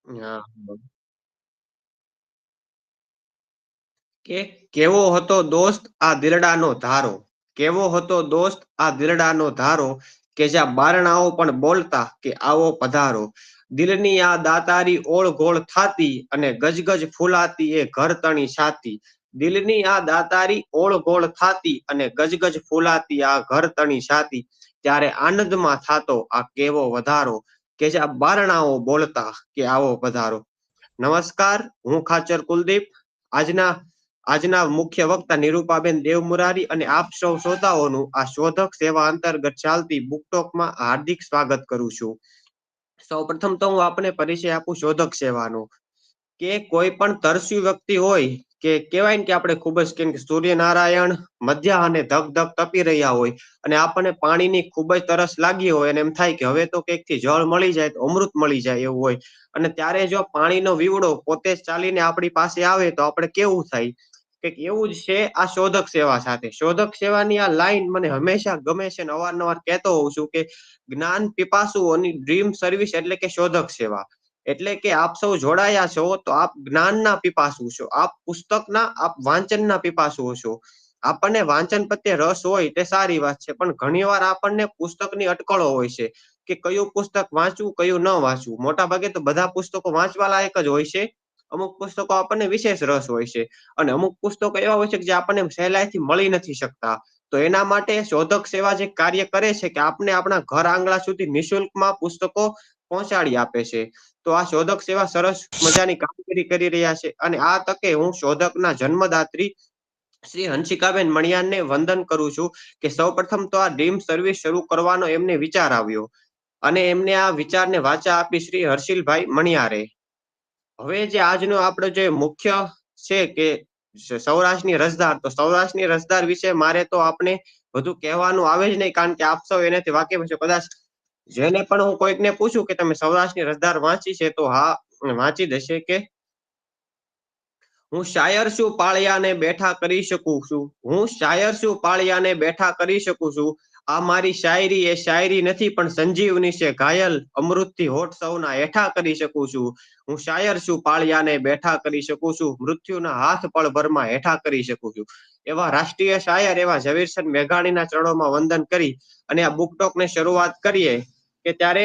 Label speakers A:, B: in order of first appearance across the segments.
A: હા. કે કેવો હતો દોસ્ત આ દિલડાનો ધારો, કેવો હતો દોસ્ત આ દિલડાનો ધારો, કે જ્યાં બારણાઓ પણ બોલતા કે આવો પધારો. દિલની આ દાતારી ઓળઘોળ થાતી અને ગજગજ ફૂલાતી એ ઘર તણી છાતી. દિલની આ દાતારી ઓળઘોળ થાતી અને ગજગજ ફૂલાતી આ ઘર તણી છાતી. ત્યારે આનંદમાં થાતો આ કેવો વધારો, કે જ્યાં બારણાઓ બોલતા કે આવો પધારો. નમસ્કાર, હું ખાચર કુલદીપ. આજના મુખ્ય વક્તા નિરૂપાબેન દેવમુરારી અને આપ સૌ શ્રોતાઓનું આ શોધક સેવા અંતર્ગત ચાલતી બુકટોકમાં હાર્દિક સ્વાગત કરું છું. સૌપ્રથમ તો હું આપને પરિચય આપું શોધક સેવાનો, કે કોઈ પણ તરસ્યું વ્યક્તિ હોય કે કહેવાય ને કે આપણે ખૂબ જ કેમ કે સૂર્યનારાયણ મધ્યા અને ધગ ધગ તપી રહ્યા હોય અને આપણને પાણીની ખૂબ જ તરસ લાગી હોય અને એમ થાય કે હવે તો કંઈક થી જળ મળી જાય તો અમૃત મળી જાય એવું હોય. અને ત્યારે જો પાણીનો વીવડો પોતે જ ચાલીને આપણી પાસે આવે તો આપણે કેવું થાય. કઈક એવું જ છે આ શોધક સેવા સાથે. શોધક સેવાની આ લાઈન મને હંમેશા ગમે છે અને અવારનવાર કહેતો હોઉં છું કે જ્ઞાન પીપાસુઓની ડ્રીમ સર્વિસ એટલે કે શોધક સેવા. એટલે કે આપ સૌ જોડાયા છો તો આપ જ્ઞાનના પીપાસુ છો, આપ પુસ્તકના આપ વાંચનના પીપાસુઓ છો. આપણને વાંચન પ્રત્યે રસ હોય તે સારી વાત છે, પણ ઘણી વાર આપણને પુસ્તકની અટકળો હોય છે. કે કયું પુસ્તક વાંચવું કયું ન વાંચવું. મોટા ભાગે તો બધા પુસ્તકો વાંચવા લાયક જ હોય છે. અમુક પુસ્તકો આપણને વિશેષ રસ હોય છે. અને અમુક પુસ્તકો એવા હોય છે કે જે આપણને સહેલાઈથી મળી નથી શકતા. તો એના માટે શોધક સેવા જે કાર્ય કરે છે કે આપને આપણા ઘર આંગણા સુધી નિઃશુલ્કમાં પુસ્તકો પહોંચાડી આપે છે. તો આ શોધક સેવા સરસ મજાની કામગીરી કરી રહ્યા છે અને આ તકે હું શોધકના જન્મદાત્રી શ્રી હંસિકાબેન મણિયાનને વંદન કરું છું કે સૌ પ્રથમ તો આ ડ્રીમ સર્વિસ શરૂ કરવાનો એમને વિચાર આવ્યો. અને એમને આ વિચારને વાચા આપી શ્રી હર્ષિલભાઈ મણિયારે. હવે જે આજનો આપણો જે મુખ્ય છે કે સૌરાષ્ટ્રની રસધાર, તો સૌરાષ્ટ્રની રસધાર વિશે મારે તો આપણે વધુ કહેવાનું આવે જ નહીં, કારણ કે આપ સૌ એનાથી વાકેફ છો. કદાચ જેને પણ હું કોઈકને પૂછું કે તમે સૌરાષ્ટ્રની રસધાર વાંચી છે તો હા વાંચી દેશે કે હું શાયર છું પાળિયાને બેઠા કરી શકું છું. હું શાયર છું પાળિયાને બેઠા કરી શકું છું. આ મારી શાયરી એ શાયરી નથી પણ સંજીવની છે ઘાયલ અમૃતથી હોઠ સૌના હેઠા કરી શકું છું. હું શાયર છું પાળિયાને બેઠા કરી શકું છું. મૃત્યુના હાથ પળભરમાં હેઠા કરી શકું છું. એવા રાષ્ટ્રીય શાયર એવા ઝવેરચંદ મેઘાણીના ચરણોમાં વંદન કરી અને આ બુકટોકને શરૂઆત કરીએ કે ત્યારે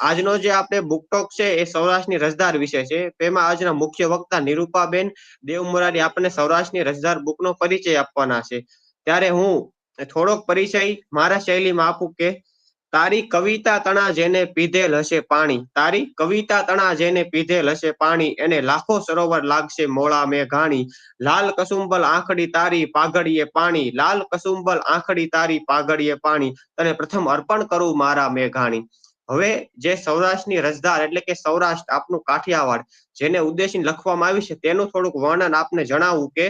A: આજનો જે આપણે બુકટોક છે એ સૌરાષ્ટ્રની રસધાર વિશે છે. તેમાં આજના મુખ્ય વક્તા નિરૂપાબેન દેવમોરારી આપણને સૌરાષ્ટ્રની રસધાર બુકનો પરિચય આપવાના છે. ત્યારે હું થોડોક પરિચય મારા શૈલીમાં આપું કે તારી કવિતા તણા જેને પીધેલ હશે પાણી, તારી કવિતા તણા જેને પીધેલ હશે પાણી, એને લાખો સરોવર લાગશે મોળા મેઘાણી. લાલ કસુંબલ આંખડી તારી પાઘડીએ પાણી, લાલ કસુંબલ આંખડી તારી પાઘડીએ પાણી, તને પ્રથમ અર્પણ કરું મારા મેઘાણી. હવે જે સૌરાષ્ટ્રની રસધાર એટલે કે સૌરાષ્ટ્ર આપનું કાઠિયાવાડ જેને ઉદ્દેશીને લખવામાં આવી છે તેનું થોડુંક વર્ણન આપને જણાવું કે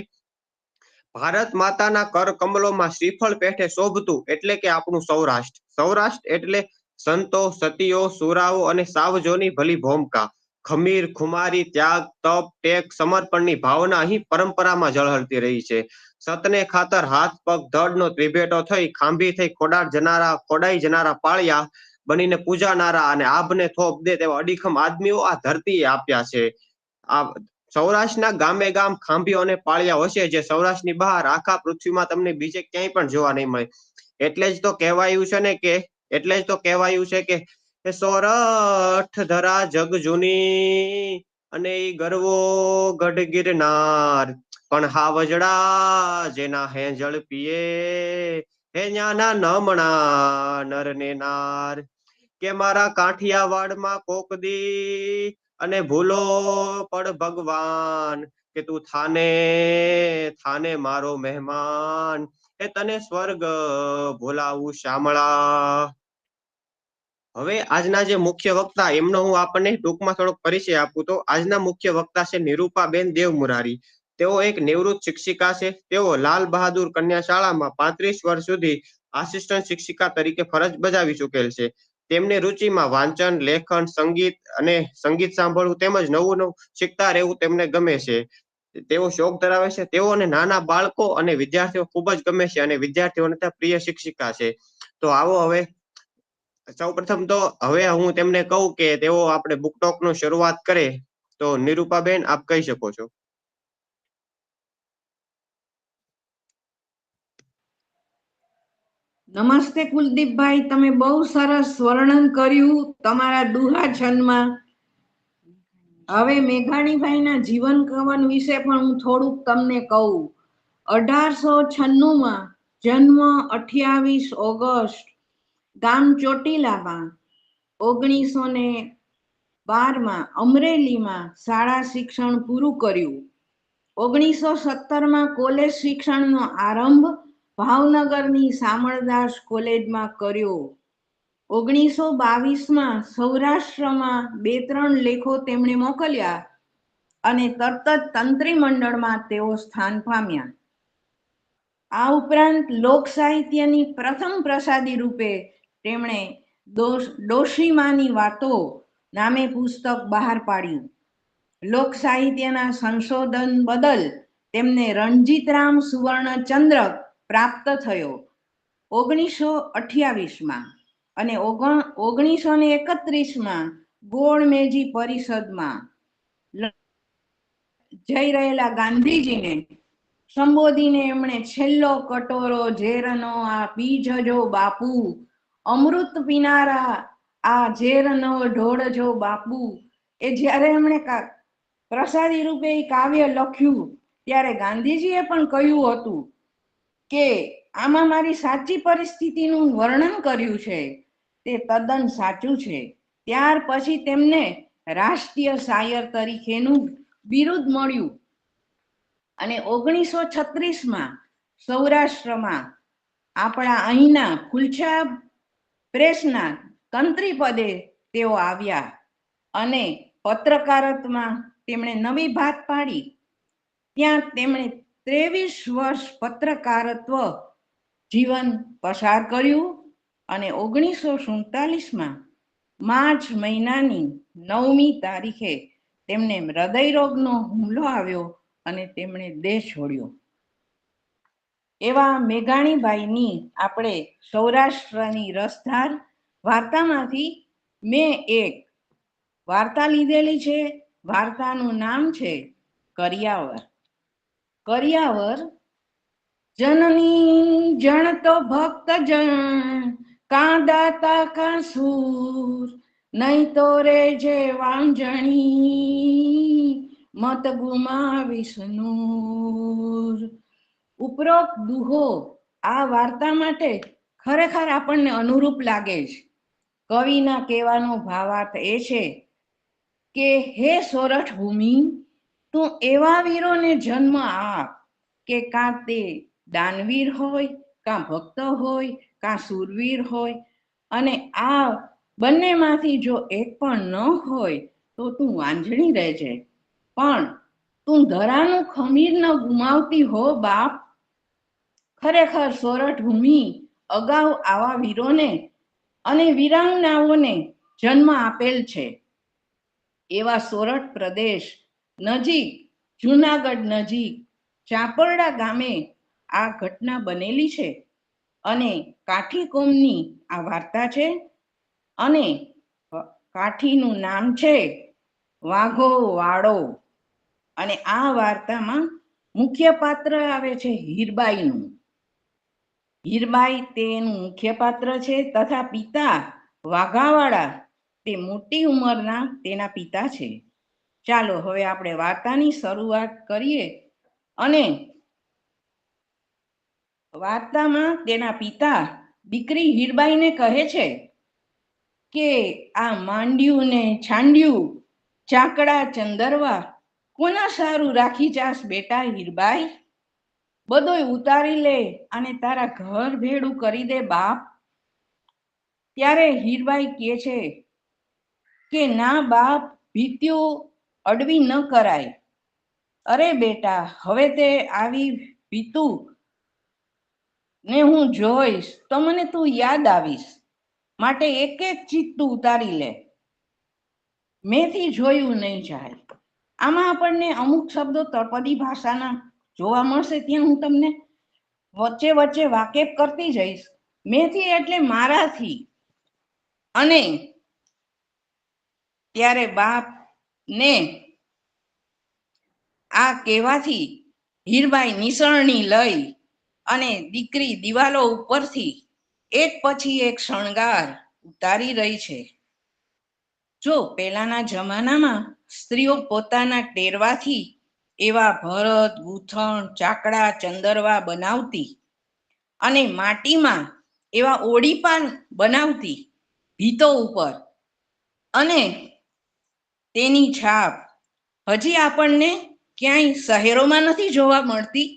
A: ભારત માતાના કર કમલોમાં શ્રીફળ પેઠે શોભતું એટલે કે આપણું સૌરાષ્ટ્ર. સૌરાષ્ટ્ર એટલે સંતો, સતીઓ, સુરાઓ અને સાવજોની ભલી ભોમકા. ખમીર, ખુમારી, ત્યાગ, તપ, ટેક, સમર્પણની ભાવના અહીં પરંપરામાં ઝળહળતી રહી છે. સતને ખાતર હાથ પગ ધડનો ત્રિભેટો થઈ ખાંભી થઈ ખોડાઈ જનારા પાળિયા બનીને પૂજાનારા અને આભને થોપ દે તેવા અડીખમ આદમીઓ આ ધરતીએ આપ્યા છે. આ સૌરાષ્ટ્રના ગામે ગામ ખાંભીઓ અને પાળિયા હશે જે સૌરાષ્ટ્રની બહાર આખા પૃથ્વીમાં તમને બીજે ક્યાંય પણ જોવા નહીં મળે. એટલે જ તો કહેવાયું છે ને કે એટલે જ તો કહેવાયું છે કે સોરઠ ધરા જગ જૂની અને ઈ ગરવો ગઢ ગિરનાર, પણ હાવજડા જેના હેજળ પીએ હે ન્યાના નમણા નર ને નાર. કે મારા કાઠિયાવાડમાં કોક દી અને ભૂલો પડ ભગવાન કે તું થાને થાને મારો મહેમાન એ તને સ્વર્ગ ભોલાવું શામળા. હવે આજના જે મુખ્ય વક્તા એમનો હું આપણને ટૂંકમાં થોડોક પરિચય આપું તો આજના મુખ્ય વક્તા છે નિરૂપાબેન દેવમુરારી. તેઓ એક નિવૃત્ત શિક્ષિકા છે. તેઓ લાલ બહાદુર કન્યા શાળામાં 35 વર્ષ સુધી આસિસ્ટન્ટ શિક્ષિકા તરીકે ફરજ બજાવી ચુકેલ છે. તેમની રુચિમાં વાંચન, લેખન, સંગીત અને સંગીત સાંભળવું તેમજ નવું નવું શીખતા રહેવું તેમને ગમે છે. તેઓ શોખ ધરાવે છે. તેઓને નાના બાળકો અને વિદ્યાર્થીઓ ખૂબ જ ગમે છે અને વિદ્યાર્થીઓને પ્રિય શિક્ષિકા છે. તો આવો હવે સૌપ્રથમ તો હવે હું તેમને કહું કે તેઓ આપણે બુક ટોક નું શરૂઆત કરે, તો નિરૂપાબેન આપ કહી શકો છો.
B: નમસ્તે કુલદીપભાઈ, તમે બહુ સરસ વર્ણન કર્યું તમારા દુહા છંદમાં. હવે મેઘાણીભાઈના જીવન કવન વિશે પણ હું થોડુંક તમને કહું. 1896 જન્મ, 28 ઓગસ્ટ, ગામ ચોટીલામાં. 1912 અમરેલીમાં શાળા શિક્ષણ પૂરું કર્યું. 1917 કોલેજ શિક્ષણનો આરંભ ભાવનગરની શામળદાસ કોલેજમાં કર્યો. 1922 સૌરાષ્ટ્રમાં 2-3 લેખો તેમણે મોકલ્યા અને તરત જ તંત્રી મંડળમાં તેઓ સ્થાન પામ્યા. આ ઉપરાંત લોક સાહિત્યની પ્રથમ પ્રસાદી રૂપે તેમણે ડોશીમાની વાતો નામે પુસ્તક બહાર પાડ્યું. લોક સાહિત્યના સંશોધન બદલ તેમને રણજીતરામ સુવર્ણચંદ્રક પ્રાપ્ત થયો 1928 અને 1931 ગોળમેજી પરિષદમાં જઈ રહેલા ગાંધીજીને સંબોધીને એમણે છેલ્લો કટોરો ઝેરનો આ પી જજો બાપુ, અમૃત પીનારા આ ઝેરનો ઢોળજો બાપુ. એ જ્યારે એમણે પ્રસાદી રૂપે કાવ્ય લખ્યું ત્યારે ગાંધીજીએ પણ કહ્યું હતું કે આમાં મારી સાચી પરિસ્થિતિનું વર્ણન કર્યું છે, તે તદ્દન સાચું છે. ત્યાર પછી તેમને રાષ્ટ્રીય શાયર તરીકેનું બિરુદ મળ્યું અને 1936 સૌરાષ્ટ્રમાં આપણા અહીંના ફુલછા પ્રેસના તંત્રી પદે તેઓ આવ્યા અને પત્રકારત્વમાં તેમણે નવી ભાત પાડી. ત્યાં તેમણે 23 વર્ષ પત્રકારત્વ જીવન પસાર કર્યું અને 1947 માર્ચ મહિનાની 9મી તારીખે તેમને હૃદય રોગનો હુમલો આવ્યો અને તેમણે દેહ છોડ્યો. એવા મેઘાણીભાઈની આપણે સૌરાષ્ટ્રની રસધાર વાર્તામાંથી મેં એક વાર્તા લીધેલી છે. વાર્તાનું નામ છે કરિયાવર. કરિયાવર. જનની જણ તો ભક્ત જણ, કાં દાતા કાં સૂર, નહીં તો રે જે વાંજણી, મત ગુમાવીશ નૂર. ઉપરોક્ત દુહો આ વાર્તા માટે ખરેખર આપણને અનુરૂપ લાગે છે. કવિના કહેવાનો ભાવાર્થ એ છે કે હે સોરઠ ભૂમિ, તું એવા વીરોને જન્મ આપ કે કાં તે દાનવીર હોય, કાં ભક્ત હોય, કાં શૂરવીર હોય, અને આ બંનેમાંથી જો એક પણ ન હોય તો તું વાંઝણી રહેજે, પણ તું ધરાનું ખમીર ન ગુમાવતી હો બાપ. ખરેખર સોરઠ ભૂમિ અગાઉ આવા વીરોને અને વીરાંગનાઓને જન્મ આપેલ છે. એવા સોરઠ પ્રદેશ નજીક, જુનાગઢ નજીક ચાપરડા ગામે આ ઘટના બનેલી છે અને કાઠી કોમની આ વાર્તા છે અને કાઠીનું નામ છે વાઘો વાળો. અને આ વાર્તામાં મુખ્ય પાત્ર આવે છે હીરબાઈનું. હીરબાઈ તેનું મુખ્ય પાત્ર છે તથા પિતા વાઘાવાળા તે મોટી ઉંમરના તેના પિતા છે. ચાલો હવે આપણે વાર્તાની શરૂઆત કરીએ. અને વાર્તામાં તેના પિતા દીકરી હીરબાઈને કહે છે કે આ માંડ્યું ને છાંડ્યું, ચાકડા ચંદરવા કોના સારું રાખી જાસ બેટા હીરબાઈ? બધોય ઉતારી લે અને તારા ઘર ભેડું કરી દે બાપ. ત્યારે હીરબાઈ કહે છે કે ના બાપ, ભીત્યું અડવી ન કરાય. અરે બેટા, હવે તે આવી ભીતું ને હું જોઈશ તો મને તું યાદ આવીશ, માટે એક એક ચીજ તું ઉતારી લે, મેથી જોયું નહીં જાય. આમાં આપણને અમુક શબ્દો તળપદી ભાષાના જોવા મળશે, ત્યાં હું તમને વચ્ચે વચ્ચે વાકેફ કરતી જઈશ. મેથી એટલે મારાથી. અને ત્યારે બાપ ને આ કહેવાથી હીરબાઈ નિસરણી લઈ અને દીકરી દિવાલો ઉપરથી એક પછી એક શણગાર ઉતારી રહી છે. જો પહેલાના જમાનામાં સ્ત્રીઓ પોતાના ટેરવાથી એવા ભરત, ગૂંથણ, ચાકડા, ચંદરવા બનાવતી અને માટીમાં એવા ઓડીપા બનાવતી ભીતો ઉપર, અને તેની છાપ હજી આપણને ક્યાંય શહેરોમાં નથી જોવા મળતી,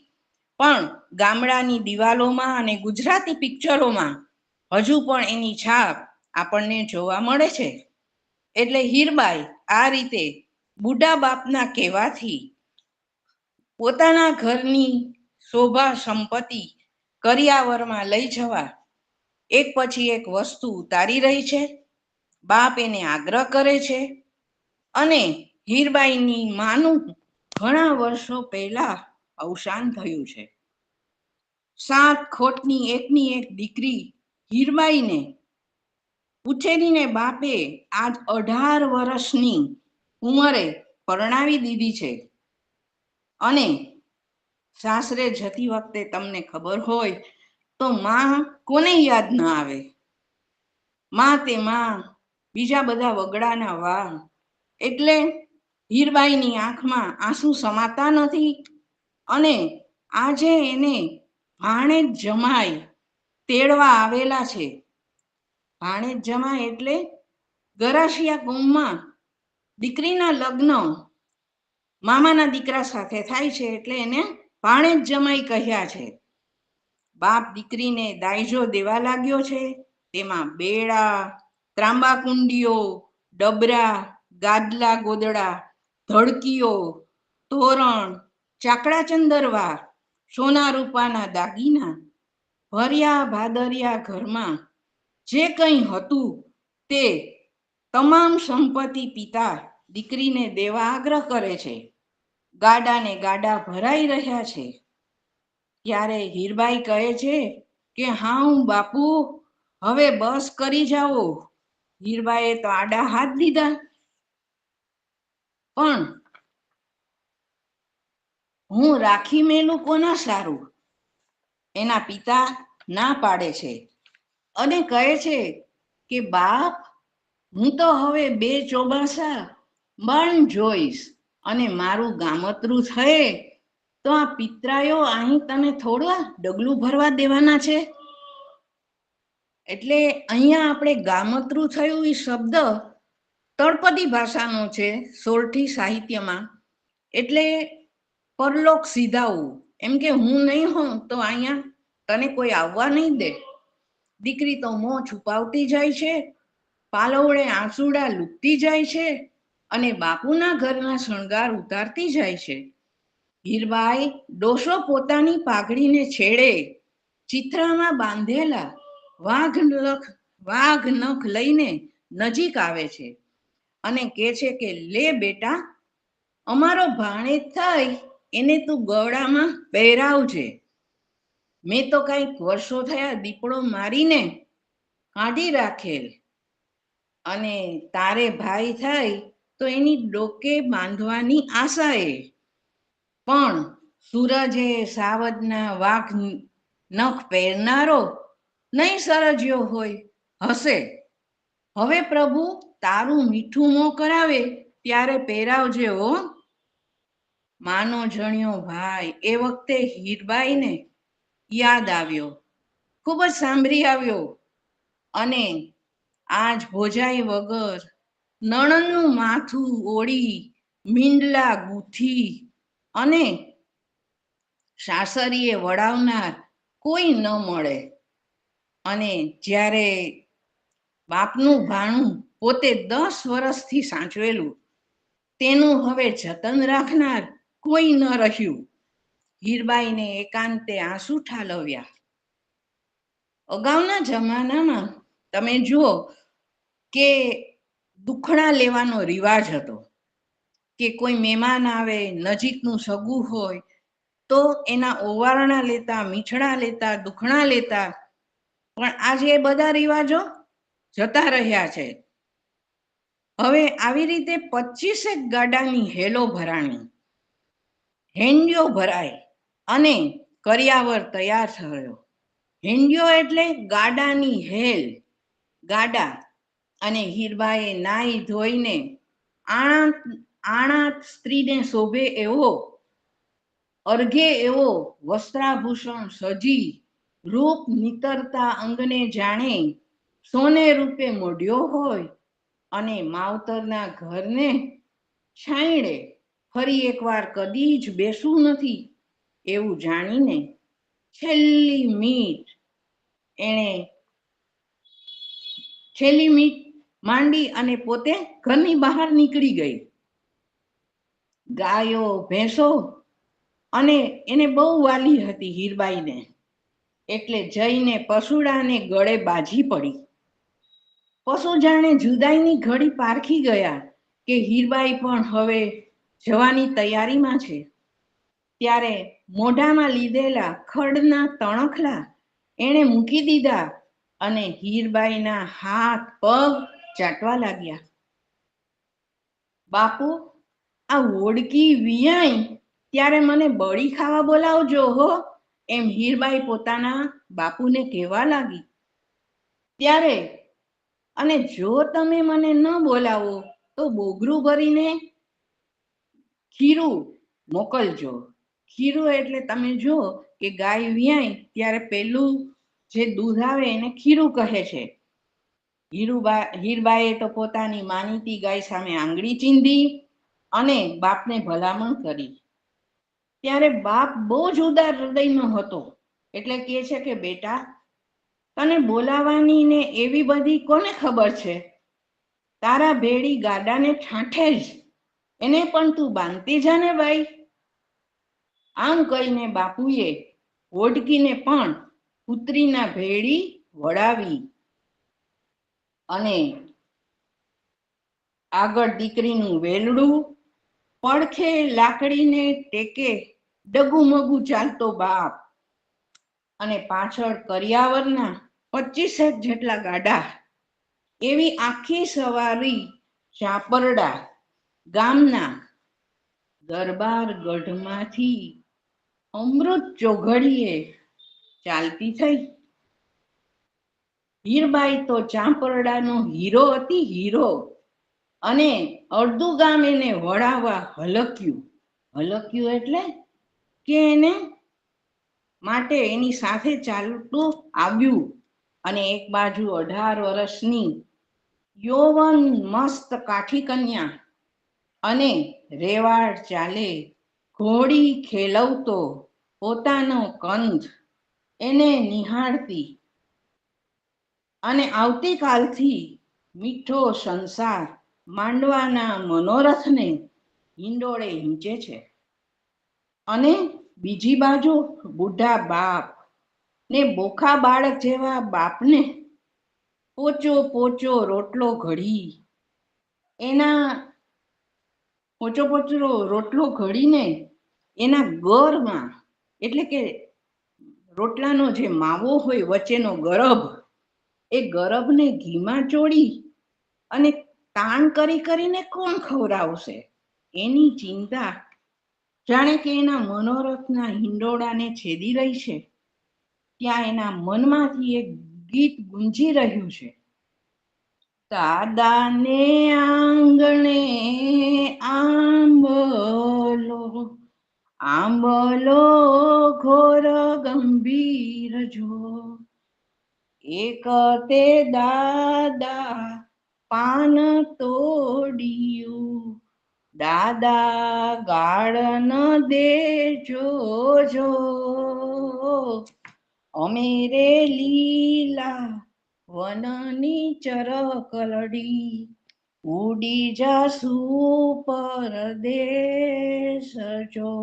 B: પણ ગામડાની દિવાલોમાં અને ગુજરાતી પિક્ચરોમાં હજુ પણ એની છાપ આપણને જોવા મળે છે. એટલે હીરબાઈ આ રીતે બુઢા બાપના કહેવાથી પોતાના ઘરની શોભા સંપત્તિ કરિયાવરમાં લઈ જવા એક પછી એક વસ્તુ ઉતારી રહી છે. બાપ એને આગ્રહ કરે છે અને હીરબાઈની માનું ઘણા વર્ષો પહેલા અવસાન થયું છે. 7 ખોટની એકની એક દીકરી હીરબાઈને ઉછેરીને બાપે આજ 18 વર્ષની ઉંમરે પરણાવી દીધી છે. અને સાસરે જતી વખતે તમને ખબર હોય તો માં કોને યાદ ના આવે? માં તે માં, બીજા બધા વગડાના વા. એટલે હીરબાઈની આંખમાં આંસુ સમાતા નથી. અને આજે એને ભાણેજ જમાઈ તેડવા આવેલા છે. ભાણેજ જમાઈ એટલે ગરાસિયા ગામમાં દીકરીના લગ્ન મામાના દીકરા સાથે થાય છે, એટલે એને ભાણેજ જમાઈ કહ્યા છે. બાપ દીકરીને દાયજો દેવા લાગ્યો છે. તેમાં બેડા, ત્રાંબા કુંડીઓ, ડબરા, ગાદલા ગોદડા, ધડકીઓ, તોરણ, ચાકડા ચંદરવા, સોના રૂપાના દાગીના, ભર્યા ભાદરિયા ઘરમાં જે કંઈ હતું તે તમામ સંપત્તિ પિતા દીકરીને દેવા આગ્રહ કરે છે. ગાડા ને ગાડા ભરાઈ રહ્યા છે. ત્યારે હીરબાઈ કહે છે કે હા બાપુ, હવે બસ કરી જાઓ. હીરબાઈએ તો આડા હાથ દીધા, પણ હું રાખી મેલું કોના સારું? એના પિતા ના પાડે છે અને કહે છે કે બાપ, હું તો હવે 2 ચોમાસા માંડ જોઈશ, અને મારું ગામતરું થયે તો આ પિતરાયો અહીં તને થોડા ડગલું ભરવા દેવાના છે. એટલે અહીંયા આપણે ગામતરું થયું એ શબ્દ તળપદી ભાષાનો છે, સોરઠી સાહિત્યમાં. એટલે પરલોક સીધાવું, એમ કે હું નહીં હોઉં તો અહીંયા તને કોઈ આવવા નહીં દે. દીકરી તો મોં છુપાવતી જાય છે, પાલવડે આંસુડા લૂંટતી જાય છે, અને બાપુના ઘરના શણગાર ઉતારતી જાય છે. હીરબાઈ ડોસો પોતાની પાઘડીને છેડે ચિત્રામાં બાંધેલા વાઘ નખ લઈને નજીક આવે છે અને કહે છે કે લે બેટા, અમારો ભાણેજ થાય એને તું ગળામાં પહેરાવજે. મેં તો કંઈક વર્ષો થયા દીપડો મારીને કાઢી રાખેલ, અને તારે ભાઈ થાય તો એની ડોકે બાંધવાની આશાએ. પણ સૂરજે સાવજના વાઘ નખ પહેરનારો નહીં સરજ્યો હોય, હશે. હવે પ્રભુ તારું મીઠું મોં કરાવે ત્યારે પહેરાવજે હો. માનો જણ્યો ભાઈ એ વખતે હીરબાઈને યાદ આવ્યો, ખૂબ જ સાંભળી આવ્યો, અને આજ ભોજાઈ વગર નણંદનું માથું ઓળી મીંડલા ગૂંથી અને સાસરીએ વળાવનાર કોઈ ન મળે. અને જ્યારે બાપનું ભાણું પોતે 10 વર્ષથી સાચવેલું, તેનું હવે જતન રાખનાર કોઈ ન રહ્યું. હીરબાઈને એકાંતે આંસુ ઠાલવ્યા. અગાઉના જમાનામાં તમે જુઓ કે દુખણા લેવાનો રિવાજ હતો, કે કોઈ મહેમાન આવે, નજીકનું સગું હોય તો એના ઓવારણા લેતા, મીઠડા લેતા, દુખણા લેતા. પણ આજે બધા રિવાજો જતા રહ્યા છે. હવે આવી રીતે 25 ગાડાની હેલો ભરાણી, હેંડિયો ભરાય અને કરિયાવર તૈયાર થયો. હેંડિયો એટલે ગાડાની હેલ, ગાડા. અને હીરબાઈએ નાઈ ધોઈને આણા સ્ત્રીને શોભે એવો, અર્ઘે એવો વસ્ત્રાભૂષણ સજી, રૂપ નિતરતા અંગને જાણે સોને રૂપે મોઢ્યો હોય, અને માવતરના ઘરને છાંયડે ફરી એકવાર કદી જ બેસવું નથી એવું જાણીને છેલ્લી મીટ માંડી અને પોતે ઘરની બહાર નીકળી ગઈ. ગાયો ભેંસો અને એને બહુ વાલી હતી હીરબાઈને, એટલે જઈને પશુડાને ગળે બાજી પડી. પશુ જાણે જુદાઈની ઘડી પારખી ગયા કે હીરબાઈ પણ હવે જવાની તૈયારીમાં છે. ત્યારે મોઢામાં લીધેલા ખડના તણખલા એણે મૂકી દીધા અને હીરબાઈના હાથ પગ ચાટવા લાગ્યા. બાપુ, આ ઓળકી વિયાઈ ત્યારે મને બળી ખાવા બોલાવજો હો, એમ હીરબાઈ પોતાના બાપુને કહેવા લાગી. ત્યારે અને જો તમે મને ન બોલાવો તો બોગરું ભરીને ખીરું મોકલજો. ખીરું એટલે તમે જો કે ગાય વિયાય ત્યારે પેલું જે દૂધ આવે એને ખીરું કહે છે. હીરબાઈએ તો પોતાની માનીતી ગાય સામે આંગળી ચીંધી અને બાપને ભલામણ કરી. ત્યારે બાપ બહુ જ ઉદાર હૃદયનો હતો, એટલે કહે છે કે બેટા, તને બોલાવાની ને એવી બધી કોને ખબર છે? તારા ભેડી ગાડાને ઠાંઠે જ, એને પણ તું બાંધતી જાને ભાઈ. આમ કહીને બાપુએ ઓઢકીને પણ પુત્રીના ભેડી વળાવી અને આગળ દીકરીનું વેલડું, પડખે લાકડીને ટેકે ડગુમગુ ચાલતો બાપ અને પાછળ કરિયાવરના 25 જેટલા ગાડા, એવી આખી સવારી ચાપરડા ગામના દરબાર ગઢમાંથી અમૃત ચોઘડીએ ચાલતી થઈ. હીરબાઈ તો ચાંપરડાનો હીરો હતી, હીરો. અને અડધું ગામ એને વળાવવા હલક્યું. હલક્યું એટલે કે એને માટે એની સાથે ચાલતું આવ્યું. અને એક બાજુ 18 વર્ષની યૌવન મસ્ત કાઠી કન્યા અને રેવાડ ચાલે ઘોડી ખેલવતો પોતાનો કંધ એને નિહાળતી અને આવતીકાલથી મીઠો સંસાર માંડવાના મનોરથને હિંડોળે હિંચે છે. અને બીજી બાજુ બુઢા બાપ ને બોખા બાળક જેવા બાપને પોચો પોચો રોટલો ઘડી ઘડીને એના ગરમાં, એટલે કે રોટલાનો જે માવો હોય વચ્ચેનો ગરબ, એ ગરબને ઘીમાં ચોળી અને તાણ કરી કરીને કોણ ખવડાવશે એની ચિંતા જાણે કે એના મનોરથના હિંડોળાને છેદી રહી છે. ત્યાં એના મનમાંથી એક ગીત ગુંજી રહ્યું છે. દાદાને આંગણે આંબલો ઘોર ગંભીર જો, એક તે દાદા પાન તોડિયું, દાદા ગાળ ન દેજો જો, અમે રે લીલા વનની ચરકલડી ઉડી જાસુ પરદેશ જો.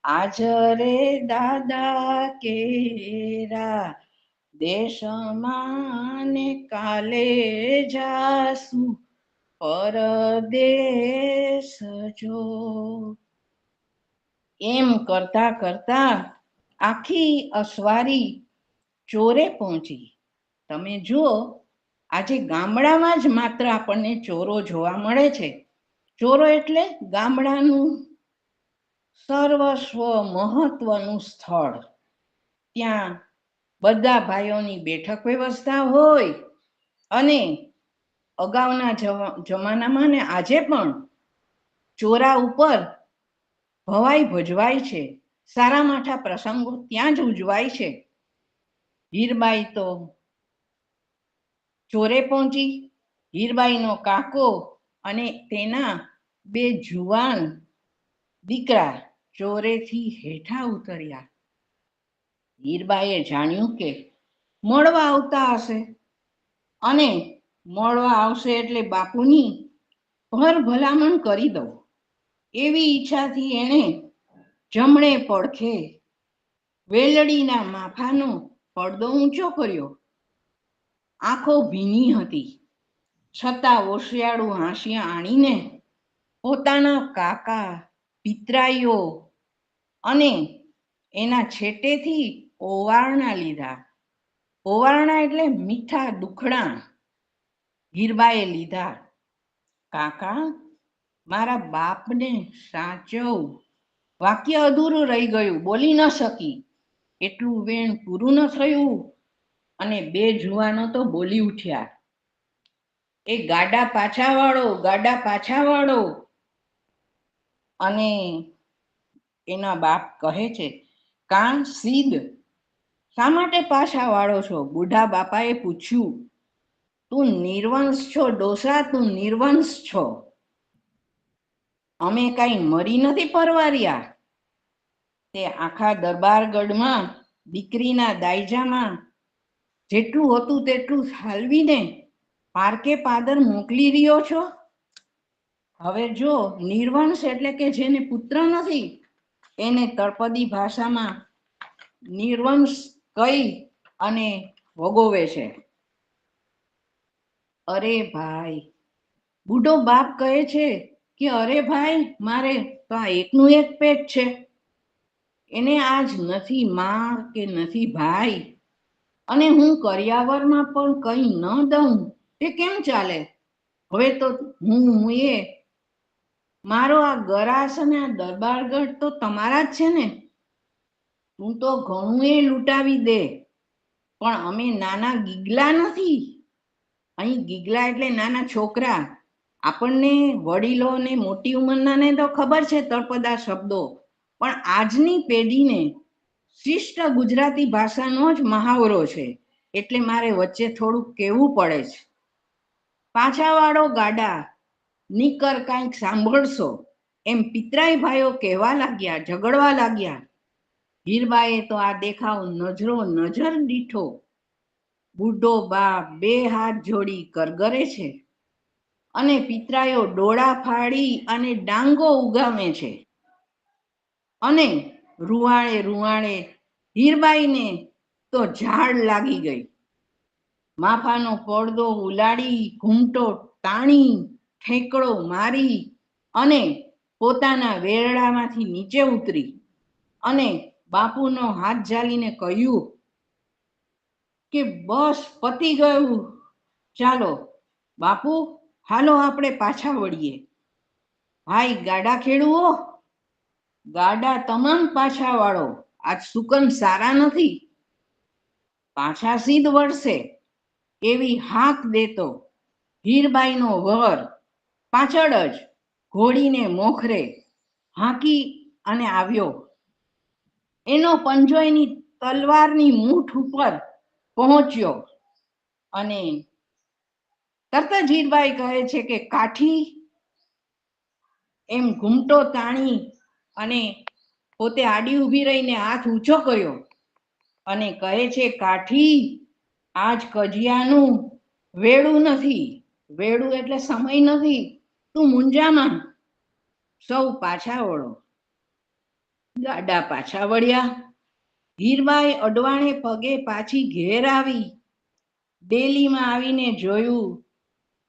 B: આજ રે દાદા કેરા દેશમાં ને કાલે જાસુ પરદેશ જો. એમ કરતા કરતા આખી અસવારી ચોરે પહોંચી. તમે જુઓ આજે ગામડામાં જ માત્ર આપણને ચોરો જોવા મળે છે. ચોરો એટલે ગામડાનું સર્વસ્વ મહત્વનું સ્થળ. ત્યાં બધા ભાઈઓની બેઠક વ્યવસ્થા હોય અને અગાઉના જમાનામાં ને આજે પણ ચોરા ઉપર ભવાઈ ભજવાય છે. સારા માઠા પ્રસંગો ત્યાં જ ઉજવાય છે. હીરબાઈ તો ચોરે પહોંચી. હીરબાઈનો કાકો અને તેના 2 જુવાન દીકરા ચોરેથી હેઠા ઉતર્યા. હીરબાઈએ જાણ્યું કે મળવા આવતા હશે અને મળવા આવશે એટલે બાપુની ભર ભલામણ કરી દઉં એવી ઈચ્છાથી એણે જમણે પડખે વેલડીના માફાનો પડદો ઊંચો કર્યો. આંખો ભીની હતી છતાં ઓશિયાળું હાંસિયા આણીને પોતાના કાકા પિતરાઈઓ અને એના છેટેથી ઓવારણા લીધા. ઓવારણા એટલે મીઠા દુખડા. હીરબાએ લીધા. કાકા, મારા બાપને સાચવ. વાક્ય અધૂરું રહી ગયું, બોલી ન શકી. એટલું વેણ પૂરું ન થયું અને 2 જુવાનો તો બોલી ઉઠ્યા, એ ગાડા પાછા વાળો, ગાડા પાછા વાળો. અને એના બાપ કહે છે, કાં સીધ, શા માટે પાછા વાળો છો? બુઢા બાપાએ પૂછ્યું. તું નિર્વંશ છો ડોસા, તું નિર્વંશ છો. અમે કઈ મરી નથી પરવાર્યા. તે આખા દરબારગઢમાં દીકરીના દાયજામાં જેટલું હતું તેટલું હાલવીને પારકે પાદર મોકલી રહ્યો છો. હવે જો નિર્વંશ એટલે કે જેને પુત્ર નથી એને તળપદી ભાષામાં નિર્વંશ કહી અને ભોગવે છે. અરે ભાઈ, બુઢો બાપ કહે છે કે અરે ભાઈ, મારે તો આ એકનું એક પેટ છે. એને આજ નથી માં કે નથી ભાઈ, અને હું કરિયાવરમાં પણ કઈ ન દઉં તે કેમ ચાલે? હવે તો હું એ મારો આ ગરાસ અને આ દરબારગઢ તો તમારા જ છે ને. તું તો ઘણું એ લૂંટાવી દે, પણ અમે નાના ગીગલા નથી. અહીં ગીગલા એટલે નાના છોકરા. આપણને વડીલોને મોટી ઉંમરનાને તો ખબર છે તળપદા શબ્દો, પણ આજની પેઢીને શિષ્ટ ગુજરાતી ભાષાનો જ મહાવરો છે, એટલે મારે વચ્ચે થોડુંક કહેવું પડે છે. પાછા વાળો ગાડા, નીકર કાંઈક સાંભળશો, એમ પિતરાઈ ભાઈઓ કહેવા લાગ્યા, ઝઘડવા લાગ્યા. હીરબાએ તો આ દેખાવ નજરો નજર દીઠો. બુઢો બાપ 2 હાથ જોડી કરગરે છે અને પિતરાઈઓ ડોળા ફાડી અને ડાંગો ઉગામે છે. અને રૂવાળે રૂવાળે હીરબાઈને તો ઝાડ લાગી ગઈ. માફાનો પડદો ઉલાડી, ઘૂમટો તાણી, ઠેકડો મારી અને પોતાના વેરડામાંથી નીચે ઉતરી અને બાપુનો હાથ ઝાલીને કહ્યું કે બસ પતી ગયું, ચાલો બાપુ, હાલો આપણે પાછા વળીએ. ભાઈ ગાડા ખેડૂઓ, ગાડા તમામ પાછા વાળો, આજ સુકન સારા નથી. પાછા સીધ વળશે એવી હાક દેતો હીરબાઈનો વર પાછળ જ ઘોડીને મોખરે હાંકી અને આવ્યો. એનો પંજો એની તલવારની મૂઠ ઉપર પહોંચ્યો અને તરત જ હીરબાઈ કહે છે કે કાઠી, એમ ઘૂમટો તાણી અને પોતે આડી ઊભી રહીને હાથ ઊંચો કર્યો અને કહે છે, કાઠી, આજ કજિયાનું વેળું નથી. વેળું એટલે સમય નથી. તું મુંજામાં, સૌ પાછા વળો. ગાડા પાછા વળ્યા. હીરબાઈ અડવાણે પગે પાછી ઘેર આવી. ડેલીમાં આવીને જોયું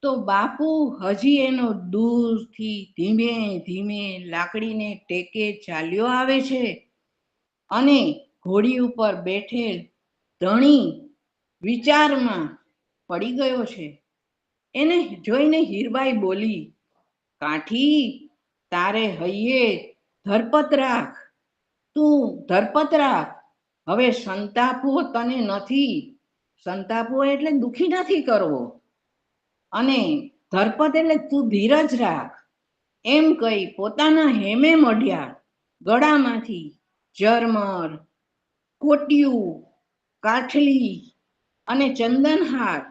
B: તો બાપુ હજી એનો દૂરથી ધીમે ધીમે લાકડીને ટેકે ચાલ્યો આવે છે અને ઘોડી ઉપર બેઠેલ ધણી વિચારમાં પડી ગયો છે. એને જોઈને હીરબાઈ બોલી, કાઠી, તારે હૈયે ધરપત રાખ, તું ધરપત રાખ. હવે સંતાપવો તને નથી, સંતાપવો એટલે દુખી નથી કરવો, અને ધરપત એટલે તું ધીરજ રાખ. એમ કહી પોતાના હેમે મઢ્યા ગળામાંથી ઝરમર, કોટિયું, કાઠલી અને ચંદનહાર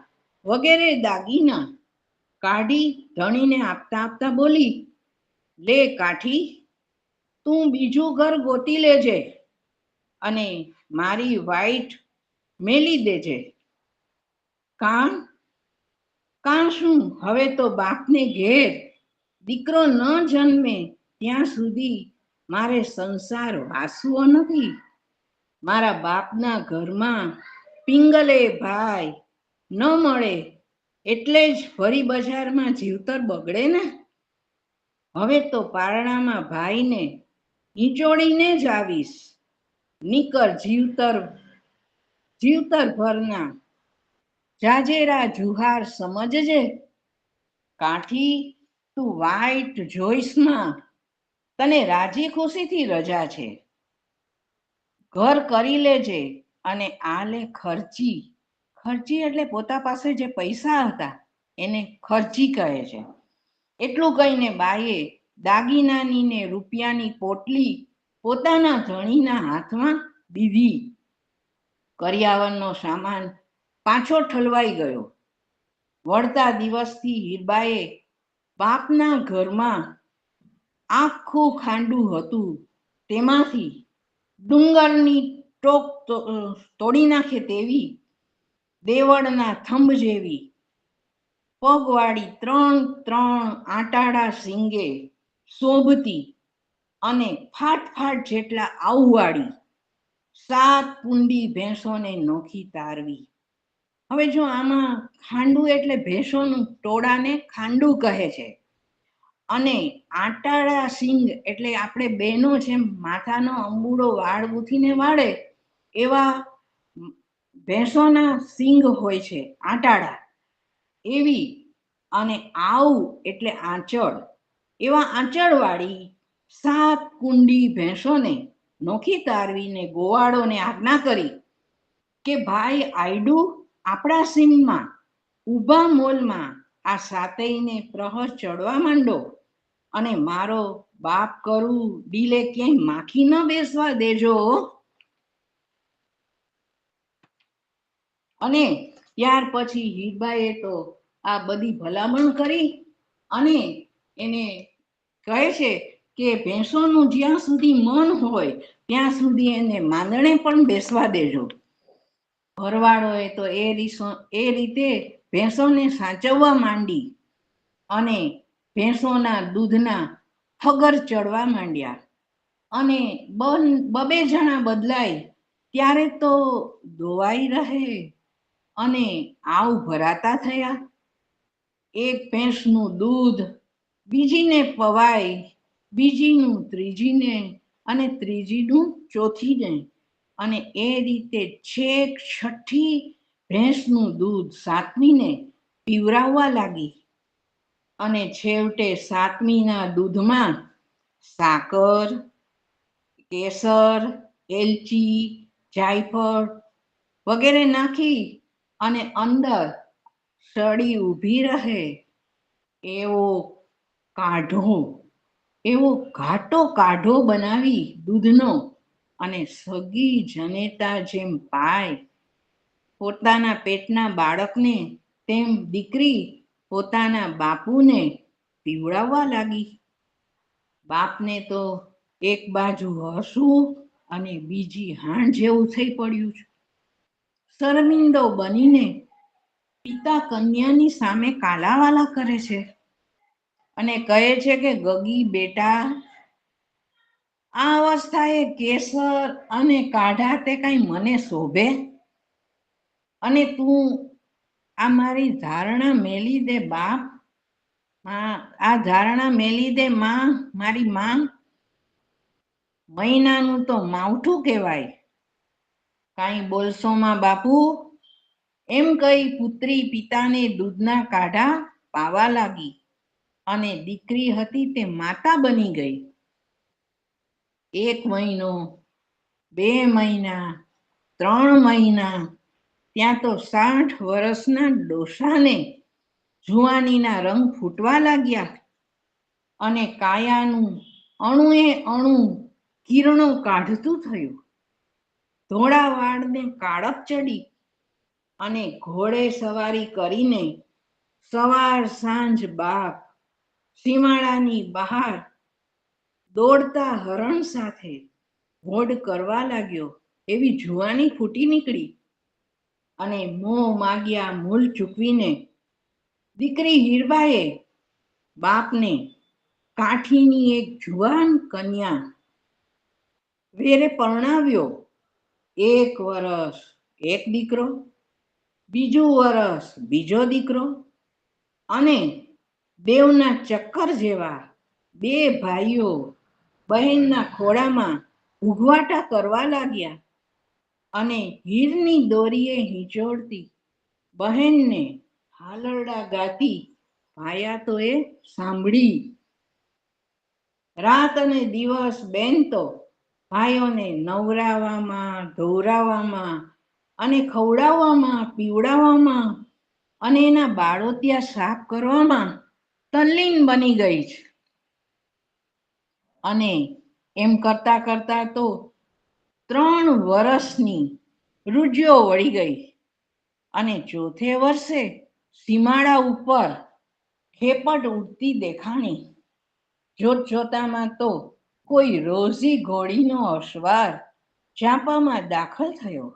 B: વગેરે દાગીના કાઢી ધણીને આપતા આપતા બોલી, લે કાઠી, તું બીજું ઘર ગોતી લેજે અને મારી વાઈટ મેલી દેજે. કાં કાં શું, હવે તો બાપને ઘેર દીકરો ન જન્મે ત્યાં સુધી મારે સંસાર વાસવો નથી. મારા બાપના ઘરમાં પિંગલે ભાઈ ન મળે એટલે જ ફરી બજારમાં જીવતર બગડે ને. હવે તો પારણામાં ભાઈને ઈંચોડીને જ આવીશ. નીકર જીવતર ભરના જાજેરા જુહાર સમજજે. કાઠી, તું વાઈટ જોઈશમાં તને રાજી ખુશીથી રજા છે. ઘર કરી લેજે અને આ લે ખર્ચી. ખર્ચી એટલે પોતા પાસે જે પૈસા હતા એને ખર્ચી કહે છે. એટલું કહીને બાઈએ દાગીનાની ને રૂપિયાની પોટલી પોતાના ધણીના હાથમાં દીધી. કરિયાવરનો સામાન પાછો ઠલવાઈ ગયો. વળતા દિવસથી હીરબાએ બાપના ઘરમાં આખું ખાંડું હતું તેમાંથી ડુંગરની ટોક તોડી નાખે તેવી દેવળના થંભ જેવી પગવાળી 3 આટાડા સિંગે શોભતી અને ફાટ જેટલા આવવાળી 7 કુંડી ભેંસોને નોખી તારવી. હવે જો આમાં ખાંડું એટલે ભેંસોનું ટોળાને ખાંડું કહે છે, અને આટાડા સિંગ એટલે આપણે બહેનો જેમ માથાનો અંબુડો વાળ ગૂંથીને વાળે એવા ભેંસોના સિંગ હોય છે, આટાડા એવી, અને આવ એટલે આંચળ, એવા આંચળવાળી 7 કુંડી ભેંસોને નોખી તારવીને ગોવાળોને આજ્ઞા કરી કે ભાઈ આયડું આપણા સીમમાં ઊભા મોલમાં આ સાતેયને પ્રહર ચડવા માંડો, અને મારો બાપ કરું ડીલે ક્યાંય માખી ન બેસવા દેજો. અને ત્યાર પછી હીરબાઈએ તો આ બધી ભલામણ કરી અને એને કહે છે કે ભેંસોનું જ્યાં સુધી મન હોય ત્યાં સુધી એને માંદણે પણ બેસવા દેજો. ભરવાડોએ તો એ રીતે ભેંસોને સાચવવા માંડી અને ભેંસોના દૂધના ફગર ચડવા માંડ્યા, અને 2 જણા બદલાય ત્યારે તો દોવાઈ રહે અને આવ ભરાતા થયા. એક ભેંસનું દૂધ બીજીને પવાય, બીજીનું ત્રીજીને, અને ત્રીજીનું ચોથીને, અને એ રીતે છેક 6ઠી ભેંસનું દૂધ 7મીને પીવરાવવા લાગી. અને છેવટે 7મીના દૂધમાં સાકર, કેસર, એલચી, જાયફળ વગેરે નાખી અને અંદર સળી ઊભી રહે એવો ઘાટો કાઢો બનાવી દૂધનો, અને સગી જનેતા જેમ પાય પોતાના પેટના બાળકને તેમ દીકરી પોતાના બાપુને પીવડાવવા લાગી. બાપને તો એક બાજુ હસવું અને બીજી હાણ જેવું થઈ પડ્યું છે. શર્મિંદો બનીને પિતા કન્યાની સામે કાલાવાલા કરે છે અને કહે છે કે ગગી બેટા, આ અવસ્થાએ કેસર અને કાઢા તે કઈ મને શોભે? અને તું આ મારી ધારણા મેલી દે બાપ, આ ધારણા મેલી દે માં, મારી માં. મહિનાનું તો માવઠું કહેવાય. કાંઈ બોલશો માં બાપુ? એમ કહી પુત્રી પિતાને દૂધના કાઢા પાવા લાગી અને દીકરી હતી તે માતા બની ગઈ. 1 મહિનો, 2 મહિના, 3 મહિના, ત્યાં તો 60 વર્ષના ડોસાને જુવાનીના રંગ ફૂટવા લાગ્યા અને કાયાનું અણુએ અણુ કિરણો કાઢતું થયું. ધોળા વાળને કાળક ચડી અને ઘોડે સવારી કરીને સવાર સાંજ બાપ સીમાડાની બહાર દોડતા હરણ સાથે ઘોડ કરવા લાગ્યો એવી જુવાની ફૂટી નીકળી. અને મોં માગ્યા મૂલ ચૂકવીને દીકરી હીરબાએ બાપને કાઠીની એક જુવાન કન્યા વેરે પરણાવ્યો. 1 વરસ 1 દીકરો, બીજું વરસ બીજો દીકરો, અને દેવના ચક્કર જેવા 2 ભાઈઓ બહેનના ખોળામાં ઉઘવાટા કરવા લાગ્યા અને હીરની દોરીએ હિંચોળતી બહેનને હાલરડા ગાતી ભાયાતોએ સાંભળી. રાત અને દિવસ બેન તો ભાઈઓને નવરાવવામાં, ધોવરાવવામાં અને ખવડાવવામાં, પીવડાવવામાં અને એના બાળોતિયા સાફ કરવામાં તલ્લીન બની ગઈ છે. અને એમ કરતા કરતા તો 3 વરસની રૂજ્યો વળી ગઈ અને 4થે વર્ષે સીમાડા ઉપર ખેપટ ઉડતી દેખાણી. જોત જોતામાં તો કોઈ રોઝી ઘોડીનો અસવાર ચાંપામાં દાખલ થયો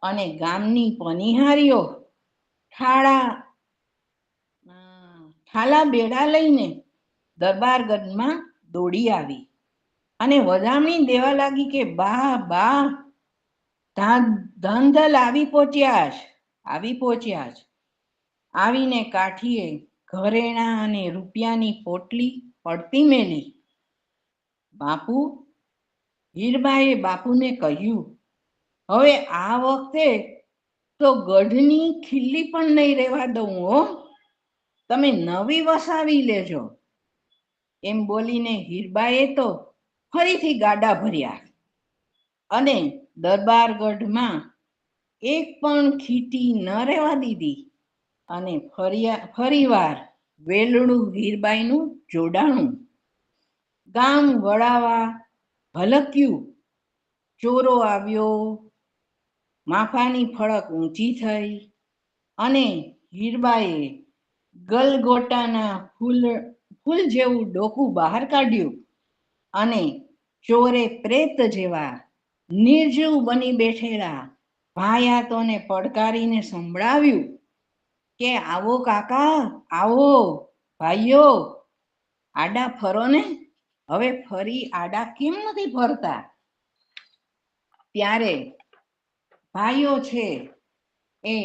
B: અને ગામની પનિહારીઓ ઠાલા બેડા લઈને દરબારગઢમાં દોડી આવી અને વધામણી દેવા લાગી કે બા બા ધનધલ આવી પહોંચ્યા જ. આવીને કાઠીએ ઘરેણાં અને રૂપિયાની પોટલી પડતી મેલી. બાપુ, હીરબાએ બાપુને કહ્યું, હવે આ વખતે તો ગઢની ખીલ્લી પણ નહીં રહેવા દઉં હો, તમે નવી વસાવી લેજો. એમ બોલીને હીરબાએ તો ફરીથી ગાડા ભર્યા અને દરબારગઢમાં એક પણ ખીટી ન રહેવા દીધી અને ફરીવાર વેલણું હીરબાઈનું જોડાણું. ગામ વળાવા ભલક્યું. ચોરો આવ્યો, માફાની ફળક ઊંચી થઈ અને હીરબાએ ગલગોટાના ફૂલ જેવું ડોકું બહાર કાઢ્યું અને ચોરે પ્રેત જેવા નિર્જીવ બની બેઠેલા ભાયાતોને પડકારીને સંભળાવ્યું કે આવો કાકા, આવો ભાઈઓ, આડા ફરો ને. હવે ફરી આડા કેમ નથી ફરતા? ત્યારે ભાઈઓ છે એ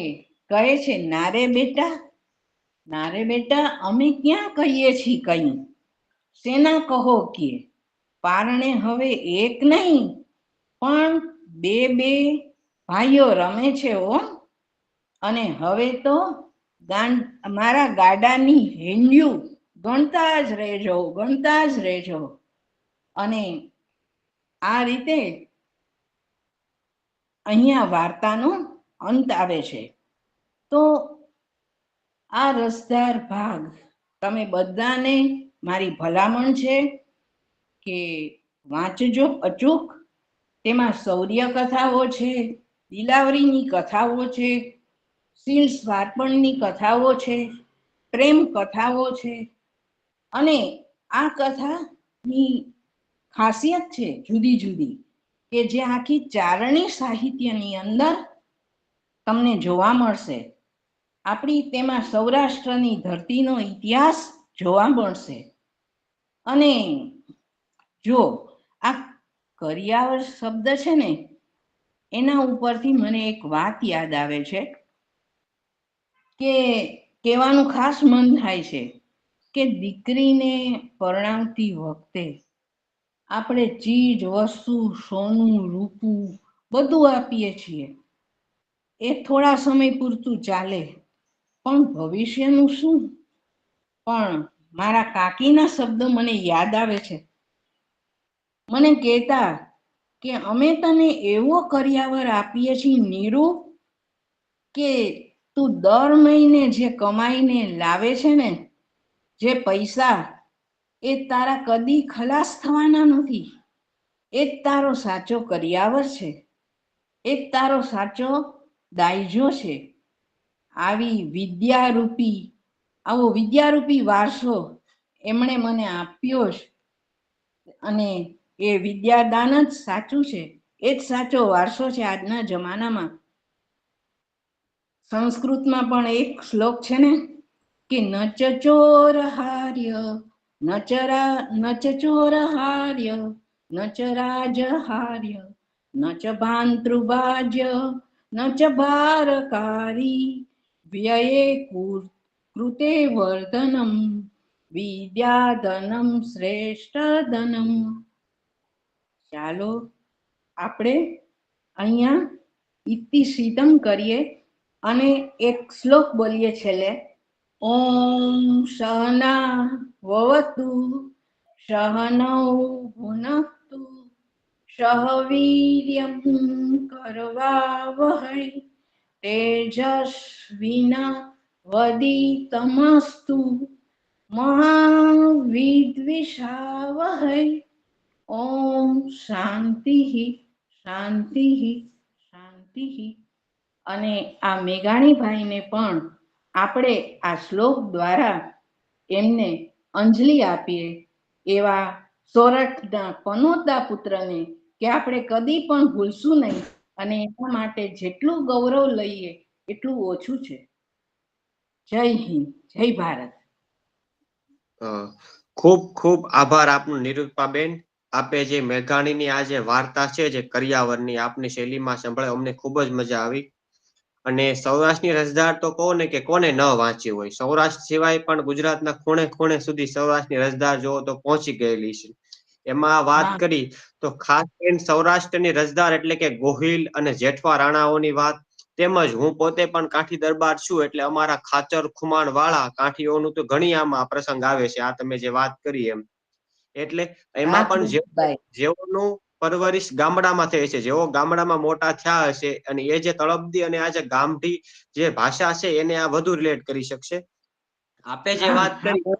B: કહે છે, નારે બેટા, અમે ક્યાં કહીએ છીએ કઈ, સેના કહો કે પારણે હવે એક નહીં પણ 2 ભાઈઓ રમે છે હો. અને હવે તો મારા ગાડાની હેંડિયું ગણતા જ રહેજો. અને આ રીતે અહીંયા વાર્તાનો અંત આવે છે. તો આ રસધાર ભાગ તમે બધાને મારી ભલામણ છે કે વાંચજો અચૂક. તેમાં શૌર્ય કથાઓ છે, દિલાવરીની કથાઓ છે, શીલ સ્વાર્પણની કથાઓ છે, પ્રેમ કથાઓ છે. અને આ કથાની ખાસિયત છે જુદી જુદી કે જે આખી ચારણી સાહિત્યની અંદર તમને જોવા મળશે. આપણી તેમાં સૌરાષ્ટ્રની ધરતીનો ઇતિહાસ જોવા મળશે. અને જો આ કરિયાવર શબ્દ છે ને, એના ઉપરથી મને એક વાત યાદ આવે છે કે કહેવાનું ખાસ મન થાય છે કે દીકરીને પરણાવતી વખતે આપણે ચીજ વસ્તુ, સોનું, રૂપું બધું આપીએ છીએ. એ થોડા સમય પૂરતું ચાલે, પણ ભવિષ્યનું શું? પણ મારા કાકીના શબ્દો મને યાદ આવે છે. મને કહેતા કે અમે તને એવો કર્યાવર આપીએ છીએ નીરુ, કે તું દર મહિને જે કમાઈને લાવે છે ને, જે પૈસા, એ તારા કદી ખલાસ થવાના નથી. એ જ તારો સાચો કર્યાવર છે, એ જ તારો સાચો દાયજો છે. આવો વિદ્યારૂપી વારસો એમણે મને આપ્યો છે, અને એ વિદ્યાદાન જ સાચું છે, એ જ સાચો વારસો છે આજના જમાનામાં. સંસ્કૃતમાં પણ એક શ્લોક છે ને, કે ન ચ ચોરહાર્ય ન ચ ચોરહાર્ય ન ચ રાજહાર્ય ન ચ ભાંતૃભાજ્ય ન ચ ભારકારી વ્યયે કૃતે વર્ધનમ વિદ્યાધનમ શ્રેષ્ઠ ધનમ. ચાલો આપણે અહીંયા ઇતિશ્રીતમ કરીએ અને એક શ્લોક બોલીએ છેલ્લે. ઓમ સહના વવતુ સહનૌ ભુનક્તુ સહ વીર્યં કરવાવહૈ તેજસ્વિનાવધીતમસ્તુ મહાવિદ્વિષાવહૈ. ઓમ શાંતિ શાંતિ શાંતિ. અને આ મેઘાણીભાઈને પણ આપણે આ શ્લોક દ્વારા એમને અંજલિ આપીએ, એવા સોરઠના પનોતા પુત્રને કે આપણે કદી પણ ભૂલશું નહીં, અને એના માટે જેટલું ગૌરવ લઈએ એટલું ઓછું છે. જય હિન્દ, જય ભારત.
A: ખૂબ ખૂબ આભાર આપનો નિરૂપાબેન. આપે જે મેઘાણીની આ જે વાર્તા છે, જે કર્યાવરની આપની શૈલીમાં સંભળાય, અમને ખૂબ જ મજા આવી. અને સૌરાષ્ટ્રની રસધાર તો કહો ને કે કોને ન વાંચી હોય. સૌરાષ્ટ્ર સિવાય પણ ગુજરાતના ખૂણે ખૂણે સુધી સૌરાષ્ટ્રની રસધાર જોવો તો પહોંચી ગયેલી છે. એમાં વાત
B: હા
A: કરી તો ખાસ કરીને સૌરાષ્ટ્રની રસધાર એટલે કે ગોહિલ અને જેઠવા રાણાઓની વાત. તેમજ હું પોતે પણ કાઠી દરબાર છું, એટલે અમારા ખાચર ખુમાણ વાળા કાઠીઓનું તો ઘણી આમાં પ્રસંગ આવે છે. આ તમે જે વાત કરી એમ, એટલે
B: હા
A: એમાં પણ
B: ધ્રુવભાઈ.
A: જેઓનું પરવરિશ ગામડામાં થઈ છે, જેઓ ગામડામાં મોટા થયા હશે, અને એ જે તળપદી અને આ જે ગામઠી જે ભાષા છે, એને આ વધુ રિલેટ કરી શકશે. આપે જે
B: હા
A: વાત
B: હા
A: કરી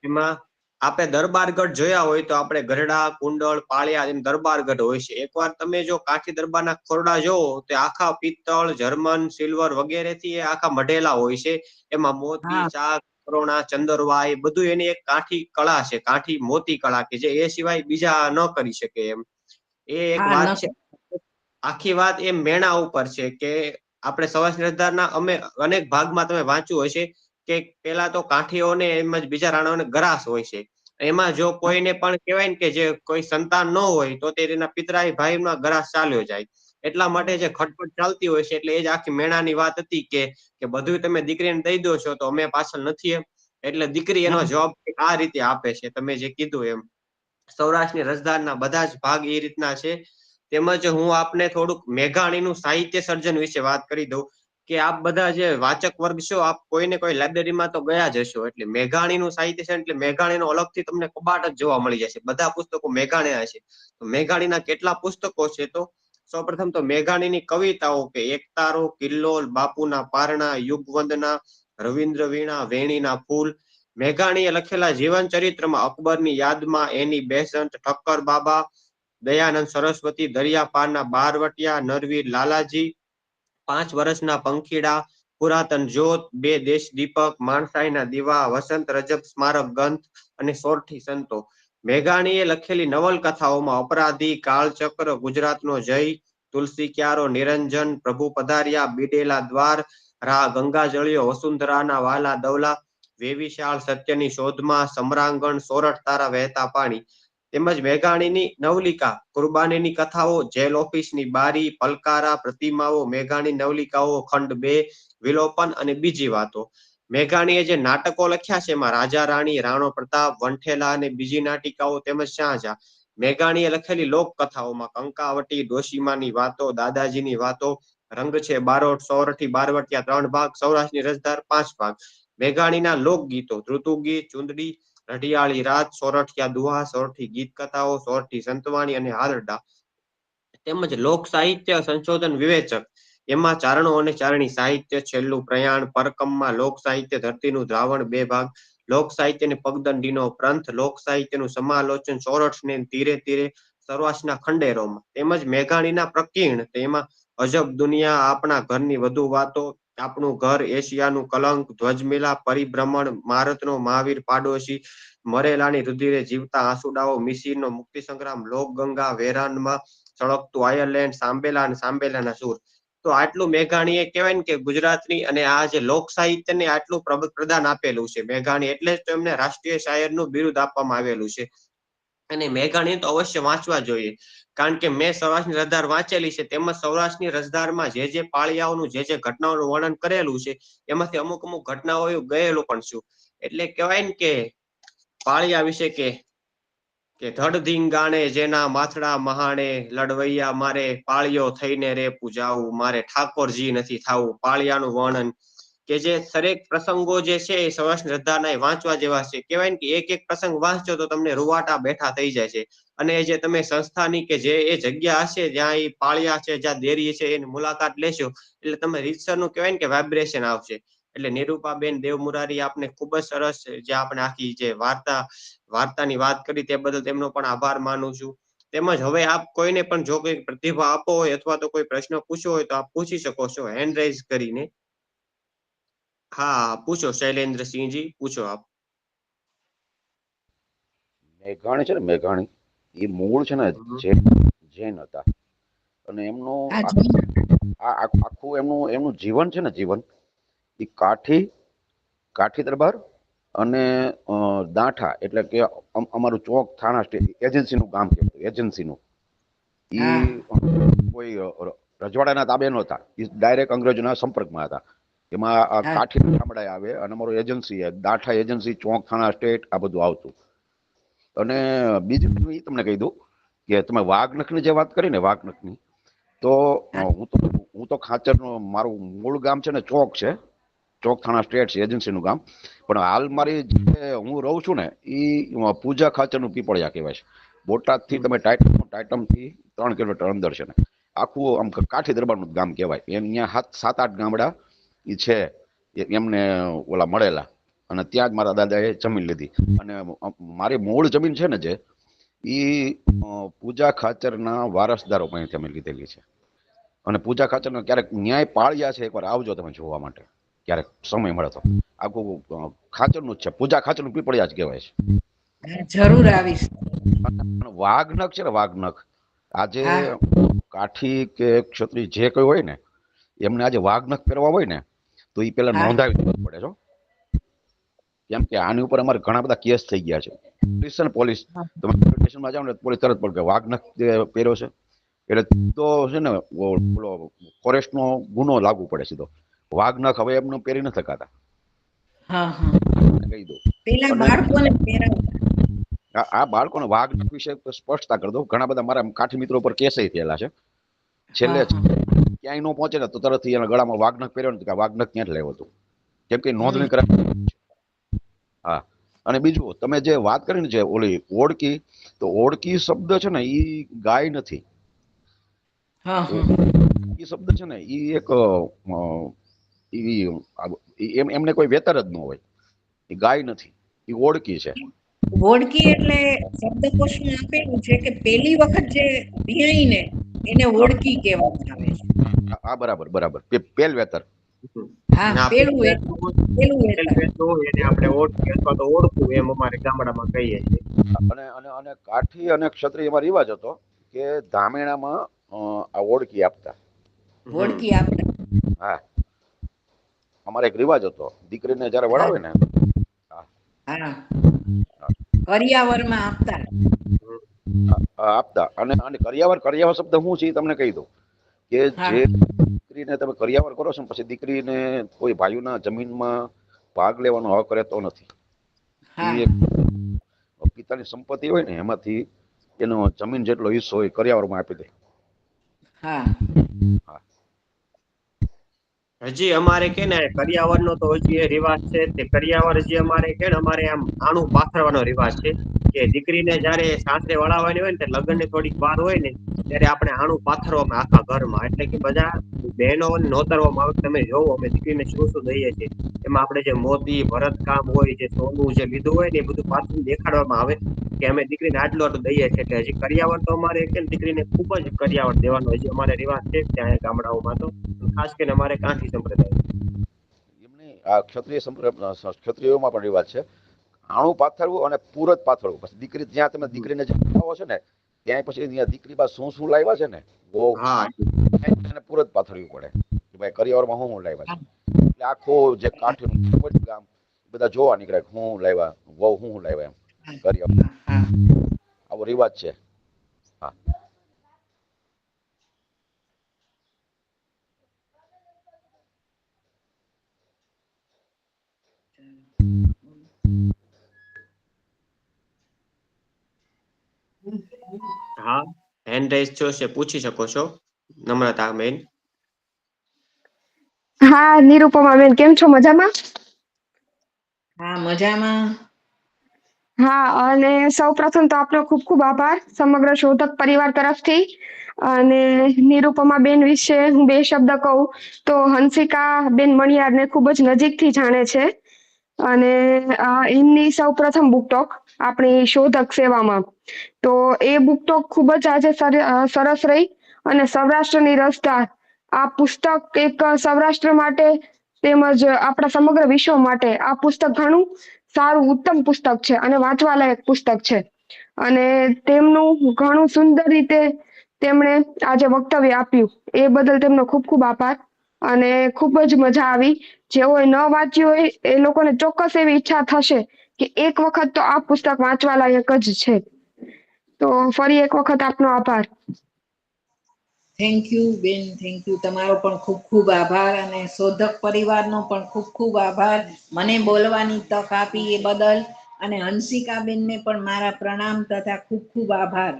A: એમાં આપણે દરબારગઢ જોયા હોય તો આપણે ગરડા, કુંડળ, પાળિયા એમ દરબારગઢ હોય છે. એકવાર તમે જો કાઠી દરબારના ખોરડા જોવો તો આખા પિત્તળ, જર્મન, સિલ્વર વગેરે થી એ આખા મઢેલા હોય છે. એમાં મોતી,
B: હા
A: ચાક, કરોણા, ચંદરવા એ બધું એની એક કાઠી કળા છે, કાઠી મોતી કળા, કે જે એ સિવાય બીજા ન કરી શકે એમ. એ એક
B: હા
A: વાત છે.
B: નથી.
A: આખી વાત એ મેણા ઉપર છે કે આપણે સૌરાષ્ટ્રની રસધારના અમે અનેક ભાગમાં તમે વાંચ્યું હશે કે પેલા તો કાઠીઓને એમ જ બીજા રાણાઓને ગરાસ હોય છે. એમાં જો કોઈને પણ કહેવાય ને કે જે કોઈ સંતાન ન હોય તો તેના પિતરાઈ ભાઈમાં ગરાસ ચાલ્યો જાય. એટલા માટે જે ખટપટ ચાલતી હોય છે, એટલે એ જ આખી મેણાની વાત હતી કે બધું તમે દીકરીને દઈ દો છો તો અમે પાછળ નથી એમ. એટલે દીકરી એનો જવાબ આ રીતે આપે છે, તમે જે કીધું એમ. સૌરાષ્ટ્રની રસધારના બધા જ ભાગ એ રીતના છે. તેમજ હું આપને થોડુંક મેઘાણીનું સાહિત્ય સર્જન વિશે વાત કરી દઉં. કે આપ બધા જે વાચક વર્ગ છો, આપ કોઈને કોઈ લાઈબ્રેરીમાં તો ગયા જ હશો. એટલે મેઘાણીનું સાહિત્ય છે, એટલે મેઘાણીનો અલગથી તમને કબાટ જ જોવા મળી જશે. બધા પુસ્તકો મેઘાણ્યા હશે. તો મેઘાણીના કેટલા પુસ્તકો છે, તો સૌપ્રથમ તો મેઘાણીની કવિતાઓ કે એકતારો, કિલ્લોલ, બાપુના પારણા, યુગવંદના, રવિન્દ્ર વીણા, વેણીના ફૂલ. મેઘાણીએ લખેલા જીવન ચરિત્રમાં અકબરની યાદમાં, એની બેસંત, ઠક્કર બાબા, દયાનંદ સરસ્વતી, દરિયાપારના બારવટિયા, નરવીર લાલાજી, 5 વર્ષના પંખીડા, પુરાતન જ્યોત, 2 દેશ દીપક, માણસાઈના દીવા, વસંત રજબ સ્મારક ગ્રંથ અને સોરઠી સંતો. મેઘાણીએ લખેલી નવલકથાઓમાં અપરાધી, કાળચક્ર, ગુજરાતનો જય, તુલસી ક્યારો, નિરંજન, પ્રભુ પધાર્યા, બીડેલા દ્વાર, ગંગાજળિયો, વસુંધરાના વાલા દવલા, વેવિશાળ, સત્યની શોધમાં, સમ્રાંગણ, સોરઠ તારા વહેતા પાણી. તેમજ મેઘાણીની નવલિકા, કુરબાનીની કથાઓ, જેલ ઓફિસની બારી, પલકારા, પ્રતિમાઓ, મેઘાણી નવલિકાઓ, ખંડ 2, વિલોપન અને બીજી વાતો. મેઘાણીએ જે નાટકો લખ્યા છે, એમાં રાજા રાણી, રાણો પ્રતાપ, વંઠેલા અને બીજી નાટિકાઓ, તેમજ શાહજહાં. મેઘાણીએ લખેલી લોકકથાઓમાં કંકાવટી, ડોશીમાની વાતો, દાદાજીની વાતો, રંગ છે બારોટ, સોરઠી, બારવટિયા 3 ભાગ, સૌરાષ્ટ્રની રસધાર 5 ભાગ. મેઘાણીના લોકગીતો ઋતુગીત, ચુંદડી, રઢિયાળી રાત, સોરઠિયા દુહા, સોરઠી ગીત કથાઓ, સોરઠી સંતવાણી અને હાલરડા. તેમજ લોક સાહિત્ય સંશોધન વિવેચક એમાં ચારણો અને ચારણી સાહિત્ય, છેલ્લું પ્રયાણ, પરકમમાં લોક સાહિત્ય, ધરતીનું દ્રાવણ 2 ભાગ, લોક સાહિત્યની પગદંડીનો પ્રંથ, લોક સાહિત્યનું સમાલોચન, સોરઠને ધીરે ધીરે, સૌરાષ્ટ્રના ખંડેરોમાં. તેમજ મેઘાણીના પ્રકીર્ણ તેમાં અજબ દુનિયા, આપણા ઘરની વધુ વાતો, આપણું ઘર, એશિયાનું કલંક, ધ્વજમેલા, પરિભ્રમણ, ભારતનો મહાવીર પાડોશી, મરેલાની રુધિરે જીવતા આંસુડાઓ, મિસિરનો મુક્તિ સંગ્રામ, લોકગંગા, વેરાનમાં સળગતું આયર્લેન્ડ, સાંબેલા અને સાંબેલાના સૂર. તો આટલું મેઘાણીએ કહેવાય ને કે ગુજરાતની અને આ જે લોક સાહિત્યને આટલું પ્રદાન આપેલું છે મેઘાણી, એટલે જ તો એમને રાષ્ટ્રીય શાયરનું બિરુદ આપવામાં આવેલું છે. અને મેઘાણી તો અવશ્ય વાંચવા જોઈએ, કારણ કે મેં સૌરાષ્ટ્રની રસધાર વાંચેલી છે. તેમજ સૌરાષ્ટ્રની રસધારમાં જે પાળિયાઓનું જે ઘટનાઓનું વર્ણન કરેલું છે, એમાંથી અમુક અમુક ઘટનાઓ ગયેલો પણ છું. એટલે કહેવાય ને કે પાળિયા વિશે કે ધડ ધીંગાણે જેના માથડા મહાણે, લડવૈયા મારે પાળિયો થઈને રે પૂજાવું, મારે ઠાકોરજી નથી થાવું. પાળિયાનું વર્ણન કે જે દરેક પ્રસંગો જે છે એ સૌરાષ્ટ્ર રસધારના વાંચવા જેવા છે. કહેવાય ને કે એક એક પ્રસંગ વાંચો તો તમને રૂવાટા બેઠા થઈ જાય છે. અને જે તમે સંસ્થાની કે જે એ જગ્યા હશે જ્યાં એ પાળિયા છે, જ્યાં દેરી છે, એની મુલાકાત લેશો એટલે તમે રીતસરનું કહેવાય ને કે વાઇબ્રેશન આવશે. એટલે નિરૂપાબેન દેવમુરારી આપને ખૂબ જ સરસ જે આપણે આખી જે વાર્તાની વાત કરી તે બદલ તેમનો પણ આભાર માનું છું. તેમજ હવે આપ કોઈને પણ જો કોઈ પ્રતિભા આપો હોય અથવા તો કોઈ પ્રશ્ન પૂછવો હોય તો આપ પૂછી શકો છો હેન્ડ રાઇઝ કરીને. હા પૂછો શૈલેન્દ્રસિંહજી, પૂછો આપ.
C: મેઘાણી છે ને, મેઘાણી એ મૂળ છે ને
A: હમ.
C: જૈન હતા. અને એમનું
B: આ જો-
C: આખું એમનું એમનું જીવન છે ને, જીવન એ કાઠી દરબાર અને દાંઠા, એટલે કે અમારું ચોક થાણા એજન્સીનું કામ કહેવાય. એજન્સીનું એ
B: હા
C: કોઈ રજવાડાના તાબે નહોતા, એ ડાયરેક્ટ અંગ્રેજોના સંપર્કમાં હતા. એમાં આ
B: હા
C: કાઠી ગામડા આવે અને અમારું એજન્સી દાંઠા એજન્સી, ચોક થાણા સ્ટેટ, આ બધું આવતું. અને બીજું એ તમને કહી દઉં કે તમે વાઘનખની જે વાત કરી ને, વાઘનખની, તો
B: હા
C: હું તો ખાચરનો, મારું મૂળ ગામ છે ને ચોક છે, ચોક થાણા સ્ટેટ છે, એજન્સીનું ગામ. પણ હાલ મારી જે હું રહું છું ને એ પૂજા ખાચરનું પીપળિયા કહેવાય છે. બોટાદથી તમે ટાઇટમથી 3 કિલોમીટર અંદર છે ને, આખું આમ કાઠી દરબારનું ગામ કહેવાય. એમ અહીંયા 7-8 ગામડા એ છે એમને ઓલા મળેલા. અને ત્યાં જ મારા દાદાએ જમીન લીધી. અને મારી મૂળ જમીન છે ને જે, એ પૂજા ખાચરના વારસદારો પાસેથી અમે લીધેલી છે. અને પૂજા ખાચરના ક્યારેક ન્યાય પાળ્યા છે, એકવાર આવજો તમે જોવા માટે, ક્યારેક સમય મળે તો. આખું ખાચરનું જ છે, પૂજા ખાચરનું પીપળિયા જ કહેવાય છે.
B: હા, જરૂર આવીશ.
C: વાઘનખ છે ને, વાઘનખ આજે
B: હા
C: કાઠી કે ક્ષત્રિય જે કોઈ હોય ને, એમને આજે વાઘનખ પહેરવા હોય ને તો એ પેલા
B: હા
C: નોંધાવી દેવું પડે છે. કેમ કે આની ઉપર અમારે ઘણા બધા કેસ થઈ ગયા છે. પોલીસ છે ને, પોલીસ, તમે સ્ટેશનમાં જાઓ ને પોલીસ તરત પડે વાઘનખ પહેર્યો છે એટલે તો છે ને ઓલો ફોરેસ્ટનો ગુનો લાગુ પડે સીધો. વાઘનખ હવે એમને પહેરી નથી શકાતા,
B: હા હા
C: કહી દઉં.
B: પેલા
C: અને
B: બાળકોને પહેરાવતા.
C: આ બાળકોને વાઘનખ વિશે સ્પષ્ટતા કરી દઉં, ઘણા બધા મારા કાઠી મિત્રો પર કેસ થયેલા છે.
B: હા
C: છેલ્લે
B: હા
C: ક્યાંય ન પહોંચે ને તો તરત એના ગળામાં વાઘનખ પહેર્યો ને, વાઘનખ ક્યાં જ લેવો હતું, કેમ કે
B: હમ
C: નોંધણી કરાવી. હા. અને બીજું તમે જે વાત કરી ને, જે ઓલી ઓળકી, તો ઓળકી શબ્દ છે ને એ ગાય નથી.
B: હા હા
C: એ શબ્દ છે ને એ એક એમને કોઈ વેતર જ ન હોય. એ ગાય નથી, એ ઓળકી છે.
B: ઓળકી એટલે શબ્દકોશમાં આપેલું છે કે પેલી વખત જે વિયાઈને એને ઓળકી કહેવામાં આવે છે.
C: હા બરાબર બરાબર, પેલ વેતર.
B: હા
A: ના
B: પેલું પેલું વેતર.
A: એને આપણે ઓળખી અથવા તો ઓળખું એમ અમારે ગામડામાં કહીએ છીએ.
C: અને અને અને કાઠી અને ક્ષત્રિયમાં રિવાજ હતો કે ધામેણામાં આ ઓળકી આપતા.
A: હમ.
B: ઓળકી આપતા.
C: હા, અમારે એક રિવાજ હતો, દીકરીને જયારે
B: હા
C: વળાવે ને. હા,
B: હા કરિયાવરમાં આપતા.
C: આપતા. અને કરિયાવર શબ્દ શું છે એ તમને કહી દઉં કે
B: હા
C: જે દીકરીને તમે કરિયાવર કરો છો ને, પછી દીકરીને કોઈ ભાઈઓના જમીનમાં ભાગ લેવાનો હક રહેતો નથી.
B: હા
C: એ પિતાની સંપત્તિ હોય ને એમાંથી એનો જમીન જેટલો હિસ્સો હોય કરિયાવરમાં આપી દે.
B: હા
C: હા.
A: હજી અમારે કે ને કરિયાવરનો તો હજી એ રિવાજ છે તે કરિયાવર હજી અમારે કે ને અમારે આમ આણું પાથરવાનો રિવાજ છે કે દીકરીને જયારે સાસરે વળાવવાની હોય ને તે લગ્ન ની થોડીક વાર હોય ને ત્યારે આપણે આણું પાથરવામાં આખા ઘરમાં એટલે કે બધા બહેનોને નોતરવામાં આવે તમે જોવો અમે દીકરીને શું શું દઈએ છીએ એમાં આપણે જે મોતી ભરત કામ હોય જે સોનું જે લીધું હોય ને એ બધું પાછું દેખાડવામાં આવે કે અમે દીકરીને આટલું આટલું દઈએ છીએ એટલે હજી કરિયાવર તો અમારે કે દીકરીને ખૂબ જ કરિયાવર દેવાનો હજી અમારે રિવાજ છે ત્યાં ગામડાઓમાં તો ખાસ કરીને અમારે કાંઠી સંપ્રદાય
C: એમને આ ક્ષત્રિયોમાં પણ રિવાજ છે આણું પાથરવું અને પૂરત પાથરવું. પછી દીકરી જ્યાં તમે દીકરીને જે લાવો છો ને ત્યાં પછી ત્યાં દીકરી પાસે શું લાવ્યા છે ને બહુ
A: હા
C: એને પૂરત પાથરવી પડે કે ભાઈ કરિયાવરમાં હું લાવ્યા છે. એટલે આખું જે કાઠીનું ગામ બધા જોવા નીકળે હું લાવ્યા વહુ હું લાવ્યા એમ કરિયાવર. આવો રિવાજ છે. હા
A: હા હેન્ડ રાઇઝ છો છે પૂછી શકો છો નમ્રતા બેન.
D: હા નિરુપમા બેન કેમ છો મજામાં?
B: હા મજામાં.
D: હા અને સૌ પ્રથમ તો આપનો ખૂબ ખૂબ આભાર સમગ્ર શોધક પરિવાર તરફથી. અને નિરુપમા બેન વિશે હું બે શબ્દ કહું તો હંસિકા બેન મણિયારને ખૂબ જ નજીકથી જાણે છે. અને એમની સૌ પ્રથમ બુકટોક આપણી શોધક સેવામાં. તો એ બુકટોક ખૂબ જ આજે સરસ રહી અને સૌરાષ્ટ્રની રસધાર આ પુસ્તક એક સૌરાષ્ટ્ર માટે તેમજ આપણા સમગ્ર વિશ્વ માટે આ પુસ્તક ઘણું સારું ઉત્તમ પુસ્તક છે અને વાંચવા લાયક પુસ્તક છે. અને તેમનું ઘણું સુંદર રીતે તેમણે આજે વક્તવ્ય આપ્યું એ બદલ તેમનો ખૂબ ખૂબ આભાર. અને ખુબ જ મજા આવી. જેઓએ ન વાંચ્યું હોય એ લોકોને ચોક્કસ એવી ઈચ્છા થશે કે એક વખત તો આ પુસ્તક વાંચવા લાયક જ છે. તો ફરી એક વખત આપનો આભાર.
B: થેન્ક યુ બેન, થેન્ક યુ. તમારો પણ ખૂબ ખૂબ આભાર અને શોધક પરિવારનો પણ ખૂબ ખૂબ આભાર મને બોલવાની તક આપી એ બદલ. અને હંસિકાબેનને પણ મારા પ્રણામ તથા ખૂબ ખૂબ આભાર.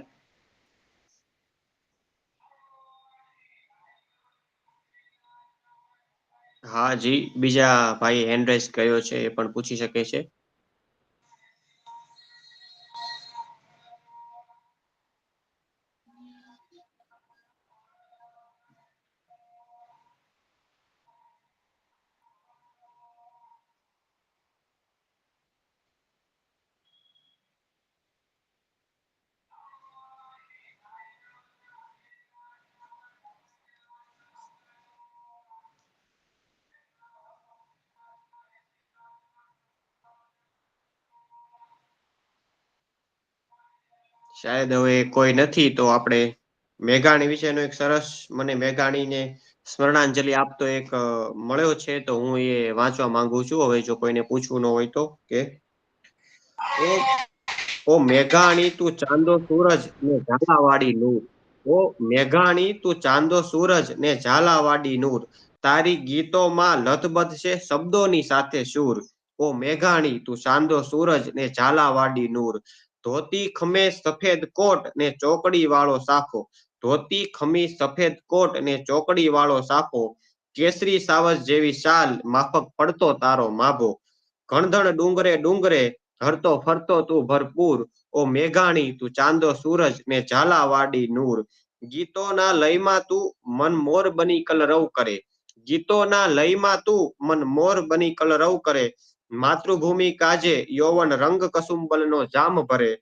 A: હા જી બીજા ભાઈ હેન્ડ રાઇઝ કર્યો છે એ પણ પૂછી શકે છે. શાયદ હવે કોઈ નથી તો આપણે મેઘાણી વિશેનો એક સરસ મને મેઘાણીને સ્મરણાંજલિ આપતો એક મળ્યો છે તો હું એ વાંચવા માંગુ છું હવે જો કોઈને પૂછવું ન હોય તો કે ઓ મેઘાણી તું ચાંદો સૂરજ ને ઝાલાવાડી નૂર. ઓ મેઘાણી તું ચાંદો સૂરજ ને ઝાલાવાડી નૂર. તારી ગીતોમાં લથબથ છે શબ્દોની સાથે સૂર. ઓ મેઘાણી તું ચાંદો સૂરજ ને ઝાલાવાડી નૂર. ધોતી ખમેશ સફેદ કોટ ને ચોકડી વાળો સાફો. ધોતી ખમીસ સફેદ કોટ ને ચોકડી વાળો સાફો. કેસરી સાવજ જેવી શાલ માફક પડતો તારો માભો. ઘણધણ ડુંગરે ડુંગરે હરતો ફરતો તું ભરપૂર. ઓ મેઘાણી તું ચાંદો સૂરજ ને ઝાલાવાડી નૂર. ગીતોના લયમાં તું મન મોર બની કલરવ કરે. ગીતોના લયમાં તું મન મોર બની કલરવ કરે. માતૃભૂમિ કાજે યૌવન રંગ કસુંબલ નો જામ ભરે.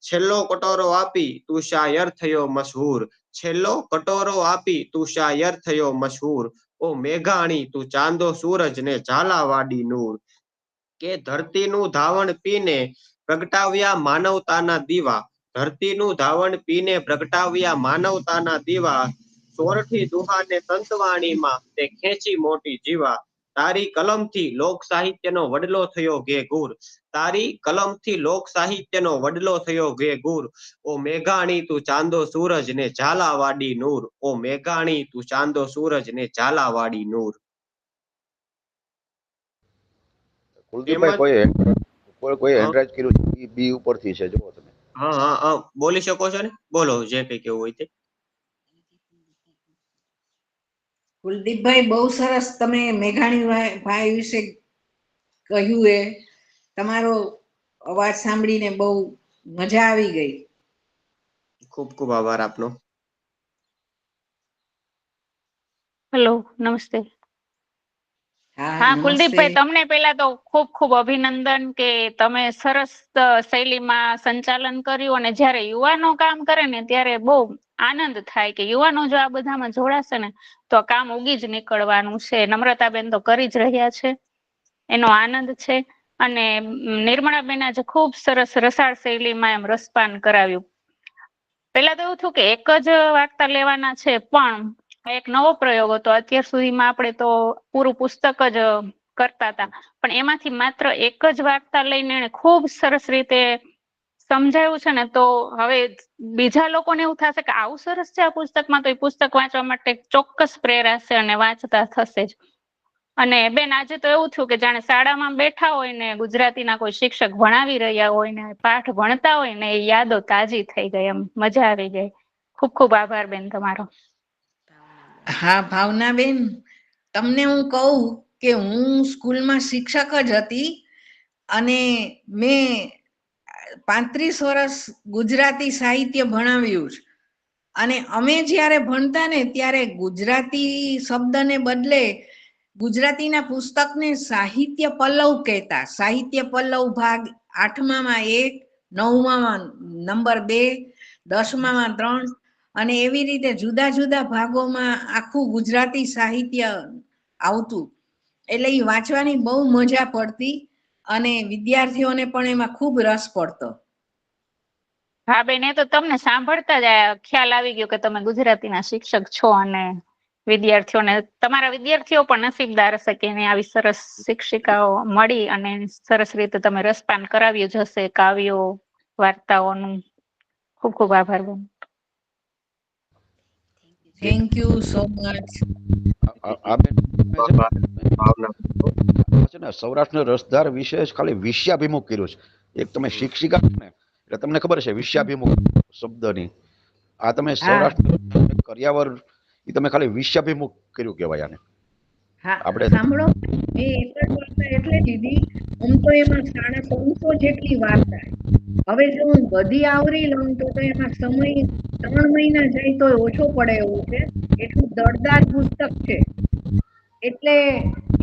A: છેલ્લો કટોરો આપી તું શાયર થયો મશહૂર. છેલ્લો કટોરો આપી તું શાયર થયો મશહૂર. ઓ મેઘાણી તું ચાંદો સૂરજ ને ઝાલાવાડી નૂર. કે ધરતીનું ધાવણ પીને પ્રગટાવ્યા માનવતાના દીવા. ધરતીનું ધાવણ પીને પ્રગટાવ્યા માનવતાના દીવા. સોરઠી દુહાને સંતવાણીમાં તે ખેંચી મોટી જીવા. તારી કલમથી લોક સાહિત્યનો વડલો થયો ઘેઘૂર. તારી કલમથી લોક સાહિત્યનો વડલો થયો ઘેઘૂર. ઓ મેઘાણી તું ચાંદો સૂરજ ને ઝાલાવાડી નૂર. ઓ મેઘાણી તું ચાંદો સૂરજ ને ઝાલાવાડી નૂર.
C: કુલદીપભાઈ
A: તેમજ
C: કોઈ
A: હા
C: હેન્ડ રાઇઝ કર્યું છે બી ઉપરથી છે જુઓ તમે.
A: હા હા હા બોલી શકો છો ને બોલો જે કઈ કેવું હોય તે.
B: કુલદીપભાઈ, બહુ સરસ તમે મેઘાણી ભાઈ વિશે કહ્યું. એ તમારો અવાજ સાંભળીને બહુ મજા આવી ગઈ.
A: ખૂબ ખૂબ આભાર આપનો.
E: હેલો, નમસ્તે. હા, કુલદીપભાઈ, તમને પેલા તો ખૂબ ખૂબ અભિનંદન કે તમે સરસ શૈલીમાં સંચાલન કર્યું. અને જ્યારે યુવાનો કામ કરે ને ત્યારે બહુ આનંદ થાય કે યુવાનો જો આ બધામાં જોડાશે ને તો કામ ઉગી જ નીકળવાનું છે. નમ્રતાબેન તો કરી જ રહ્યા છે, એનો આનંદ છે. અને નિર્મળાબેન આજે ખૂબ સરસ રસાળ શૈલીમાં એમ રસપાન કરાવ્યું. પેલા તો એવું થયું કે એક જ વાર્તા લેવાના છે, પણ એક નવો પ્રયોગ હતો. અત્યાર સુધીમાં આપણે તો પૂરું પુસ્તક જ કરતા હતા, પણ એમાંથી માત્ર એક જ વાર્તા લઈને એને ખૂબ સરસ રીતે સમજાયું છે ને. તો હવે બીજા લોકોને એવું થશે કે આવું સરસ છે આ પુસ્તકમાં, તો એ પુસ્તક વાંચવા માટે ચોક્કસ પ્રેરાશે અને વાંચતા થશે જ. અને બેન, આજે તો એવું થયું કે જાણે શાળામાં બેઠા હોય ને ગુજરાતીના કોઈ શિક્ષક ભણાવી રહ્યા હોય ને પાઠ ભણતા હોય ને એ યાદો તાજી થઈ ગઈ, એમ મજા આવી ગઈ. ખૂબ ખૂબ આભાર બેન તમારો.
B: હા ભાવનાબેન, તમને હું કહું કે હું સ્કૂલમાં શિક્ષક જ હતી અને મેં 35 વર્ષ ગુજરાતી સાહિત્ય ભણાવ્યું છે. અને અમે જ્યારે ભણતા ને ત્યારે ગુજરાતી શબ્દને બદલે ગુજરાતીના પુસ્તકને સાહિત્ય પલ્લવ કહેતા. સાહિત્ય પલ્લવ ભાગ 8માં 1, 9માં નંબર 2, 10માં 3 અને એવી રીતે જુદા જુદા ભાગોમાં આખું ગુજરાતી સાહિત્ય આવતું. એટલે એ વાંચવાની બહુ મજા પડતી અને વિદ્યાર્થીઓને પણ એમાં ખૂબ રસ પડતો.
E: હા બેન, એ તો તમને સાંભળતા જ ખ્યાલ આવી ગયો કે તમે ગુજરાતીના શિક્ષક છો. અને વિદ્યાર્થીઓને, તમારા વિદ્યાર્થીઓ પણ નસીબદાર હશે કે એને આવી સરસ શિક્ષિકાઓ મળી અને સરસ રીતે તમે રસપાન કરાવ્યું જ હશે કાવ્યો, વાર્તાઓનું. ખૂબ ખૂબ આભાર બેન.
B: Thank you so much.
C: છે ને સૌરાષ્ટ્રના રસધાર વિશે ખાલી વિષયાભિમુખ કર્યું છે. એક તમે શિક્ષિકા ને એટલે તમને ખબર છે વિષયાભિમુખ શબ્દની. આ તમે સૌરાષ્ટ્ર કર્યાવર એ તમે ખાલી વિષયાભિમુખ કર્યું કહેવાય આને.
B: આપણે સાંભળો, મેં એક જ વાર્તા એટલે દીધી. આમ તો એમાં 350 જેટલી વાર્તા. હવે જો હું બધી આવરી લઉં તો એમાં સમય 3 મહિના જાય તો ઓછો પડે એવું છે. એટલું દળદાર પુસ્તક છે. એટલે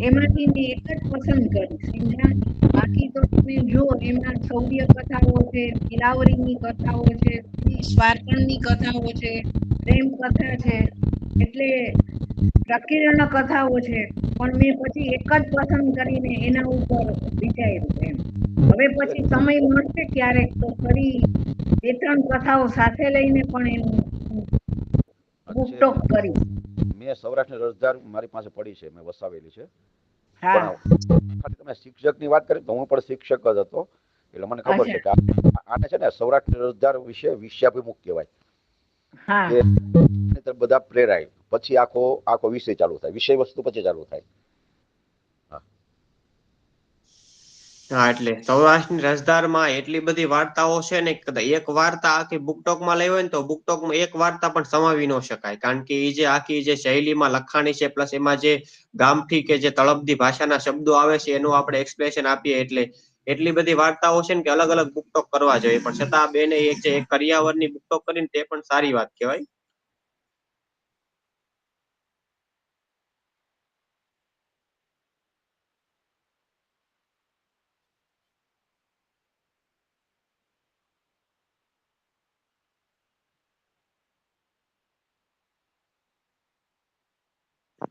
B: એમાંથી મેં એક જ પસંદ કરી, સમજ્યા? બાકી તો તમે જો એમાં શૌર્ય કથાઓ છે, દિલાવરીની કથાઓ છે, સ્વાર્પણની કથાઓ છે, પ્રેમ કથા છે, એટલે પ્રકીર્ણ કથાઓ છે. પણ મેં પછી એક જ પસંદ કરીને એના ઉપર વિચાર્યું એમ. હવે પછી સમય મળશે ક્યારેક તો ફરી 2-3 કથાઓ સાથે લઈને પણ એનું બુક ટોક કરીશ.
C: મેં સૌરાષ્ટ્રની રસધાર મારી પાસે પડી છે, મેં વસાવેલી છે.
B: હા,
C: પણ તમે શિક્ષકની વાત કરી તો હું પણ શિક્ષક જ હતો, એટલે મને ખબર છે કે આને છે ને સૌરાષ્ટ્રની રસધાર વિશે વિષયાભિમુખ કહેવાય.
B: હા,
C: બધા પ્રેરાય પછી આખો વિષય ચાલુ થાય, વિષય વસ્તુ પછી ચાલુ થાય.
A: હા, એટલે સૌરાષ્ટ્રની રસધારમાં એટલી બધી વાર્તાઓ છે ને, એક વાર્તા આખી બુકટોકમાં લઈ હોય ને તો બુકટોકમાં એક વાર્તા પણ સમાવી ન શકાય. કારણ કે એ જે આખી જે શૈલીમાં લખાણી છે, પ્લસ એમાં જે ગામઠી કે જે તળપદી ભાષાના શબ્દો આવે છે એનું આપણે એક્સપ્લેનેશન આપીએ, એટલે એટલી બધી વાર્તાઓ છે ને કે અલગ અલગ બુકટોક કરવા જોઈએ. પણ છતાં બેને એક કરિયાવરની બુકટોક કરીને તે પણ સારી વાત કહેવાય.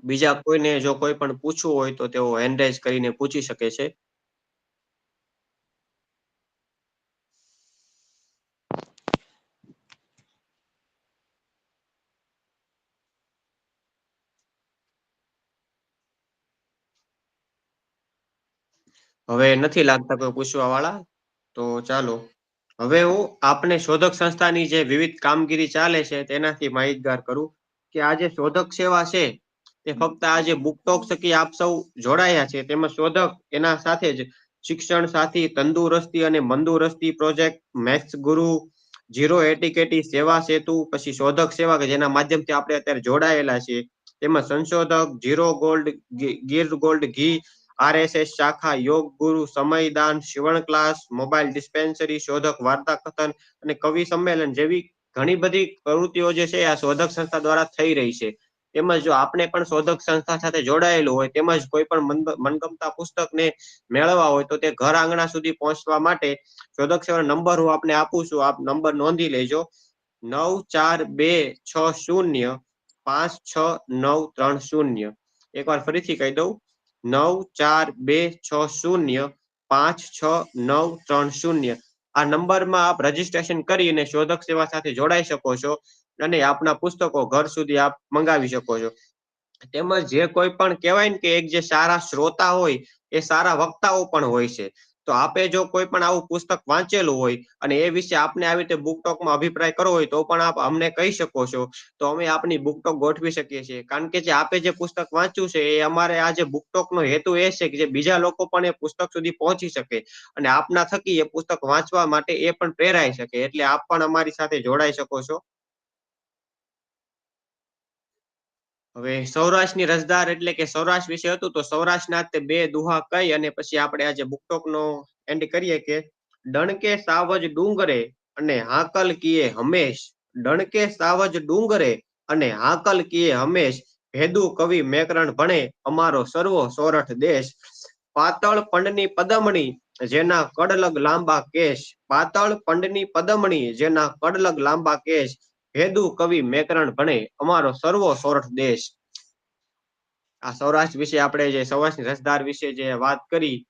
A: બીજા કોઈને જો કોઈ પણ પૂછવું હોય તો તેઓ હેન્ડ રાઇઝ કરીને પૂછી શકે છે. હવે નથી લાગતા કોઈ પૂછવા વાળા, તો ચાલો હવે હું આપને શોધક સંસ્થાની જે વિવિધ કામગીરી ચાલે છે તેનાથી માહિતગાર કરું કે આ જે શોધક સેવા છે તે ફક્ત આ જે બુકટોક થકી આપ સૌ જોડાયા છે તેમાં શોધક એના સાથે જ શિક્ષણ સાથી, તંદુરસ્તી અને મંદુરસ્તી પ્રોજેક્ટ, મેથ્સ ગુરુ, જીરો એટીકેટી સેવા સેતુ, પછી શોધક સેવા કે જેના માધ્યમથી આપણે અત્યારે જોડાયેલા છીએ, તેમાં સંશોધક, ઝીરો ગોલ્ડ, ગીર ગોલ્ડ ઘી, RSS શાખા, યોગ ગુરુ, સમયદાન, શિવણ ક્લાસ, મોબાઈલ ડિસ્પેન્સરી, શોધક વાર્તા કથન અને કવિ સંમેલન જેવી ઘણી બધી પ્રવૃત્તિઓ જે છે આ શોધક સંસ્થા દ્વારા થઈ રહી છે. તેમજ જો આપણે પણ શોધક સંસ્થા સાથે જોડાયેલું હોય તેમજ કોઈ પણ મનગમતા પુસ્તકને મેળવવા હોય તો તે ઘર આંગણા સુધી પહોંચવા માટે શોધક સેવાનો નંબર હું આપને આપું છું. આપ નંબર નોંધી લેજો. 9426056930. એકવાર ફરીથી કહી દઉં, 9426056930. આ નંબરમાં આપ રજીસ્ટ્રેશન કરીને શોધક સેવા સાથે જોડાઈ શકો છો અને આપના પુસ્તકો ઘર સુધી આપ મંગાવી શકો છો. તેમજ જે કોઈ પણ કહેવાય ને કે એક જે સારા શ્રોતા હોય એ સારા વક્તાઓ પણ હોય છે. તો આપે જો કોઈ પણ આવું પુસ્તક વાંચેલું હોય અને એ વિશે આપને આવી રીતે બુક ટોકમાં અભિપ્રાય કરવો હોય તો પણ આપ અમને કહી શકો છો. તો અમે આપની બુક ટોક ગોઠવી શકીએ છીએ. કારણ કે જે આપે જે પુસ્તક વાંચ્યું છે એ અમારે આ જે બુક ટોકનો હેતુ એ છે કે જે બીજા લોકો પણ એ પુસ્તક સુધી પહોંચી શકે અને આપના થકી એ પુસ્તક વાંચવા માટે એ પણ પ્રેરાઈ શકે. એટલે આપ પણ અમારી સાથે જોડાઈ શકો છો. હવે સૌરાષ્ટ્રની રસધાર એટલે કે સૌરાષ્ટ્ર વિશે હતું તો સૌરાષ્ટ્રના તે બે દુહા કહી અને પછી આપણે આજે બુકટોકનો એન્ડ કરીએ કે ડણકે સાવજ ડુંગરે અને હાકલ કીએ હંમેશ, ડણકે સાવજ ડુંગરે અને હાકલ કીએ હંમેશ, ભેદુ કવિ મેકરણ ભણે અમારો સર્વો સોરઠ દેશ. પાતળ પંડની પદમણી જેના કડલગ લાંબા કેશ, પાતળ પંડની પદમણી જેના કડલગ લાંબા કેશ, ભેદુ કવિ મેકરણ ભણે અમારો સર્વો સોરઠ દેશ. આ સૌરાષ્ટ્ર વિશે આપણે જે સૌરાષ્ટ્રની રસધાર વિશે જે વાત કરી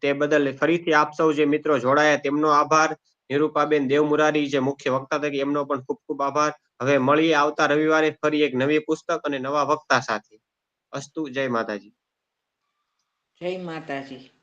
A: તે બદલ ફરીથી આપ સૌ જે મિત્રો જોડાયા તેમનો આભાર. નિરૂપાબેન દેવમુરારી જે મુખ્ય વક્તા તરીકે એમનો પણ ખૂબ ખૂબ આભાર. હવે મળીએ આવતા રવિવારે ફરી એક નવી પુસ્તક અને નવા વક્તા સાથે. અસ્તુ. જય માતાજી.
B: જય માતાજી.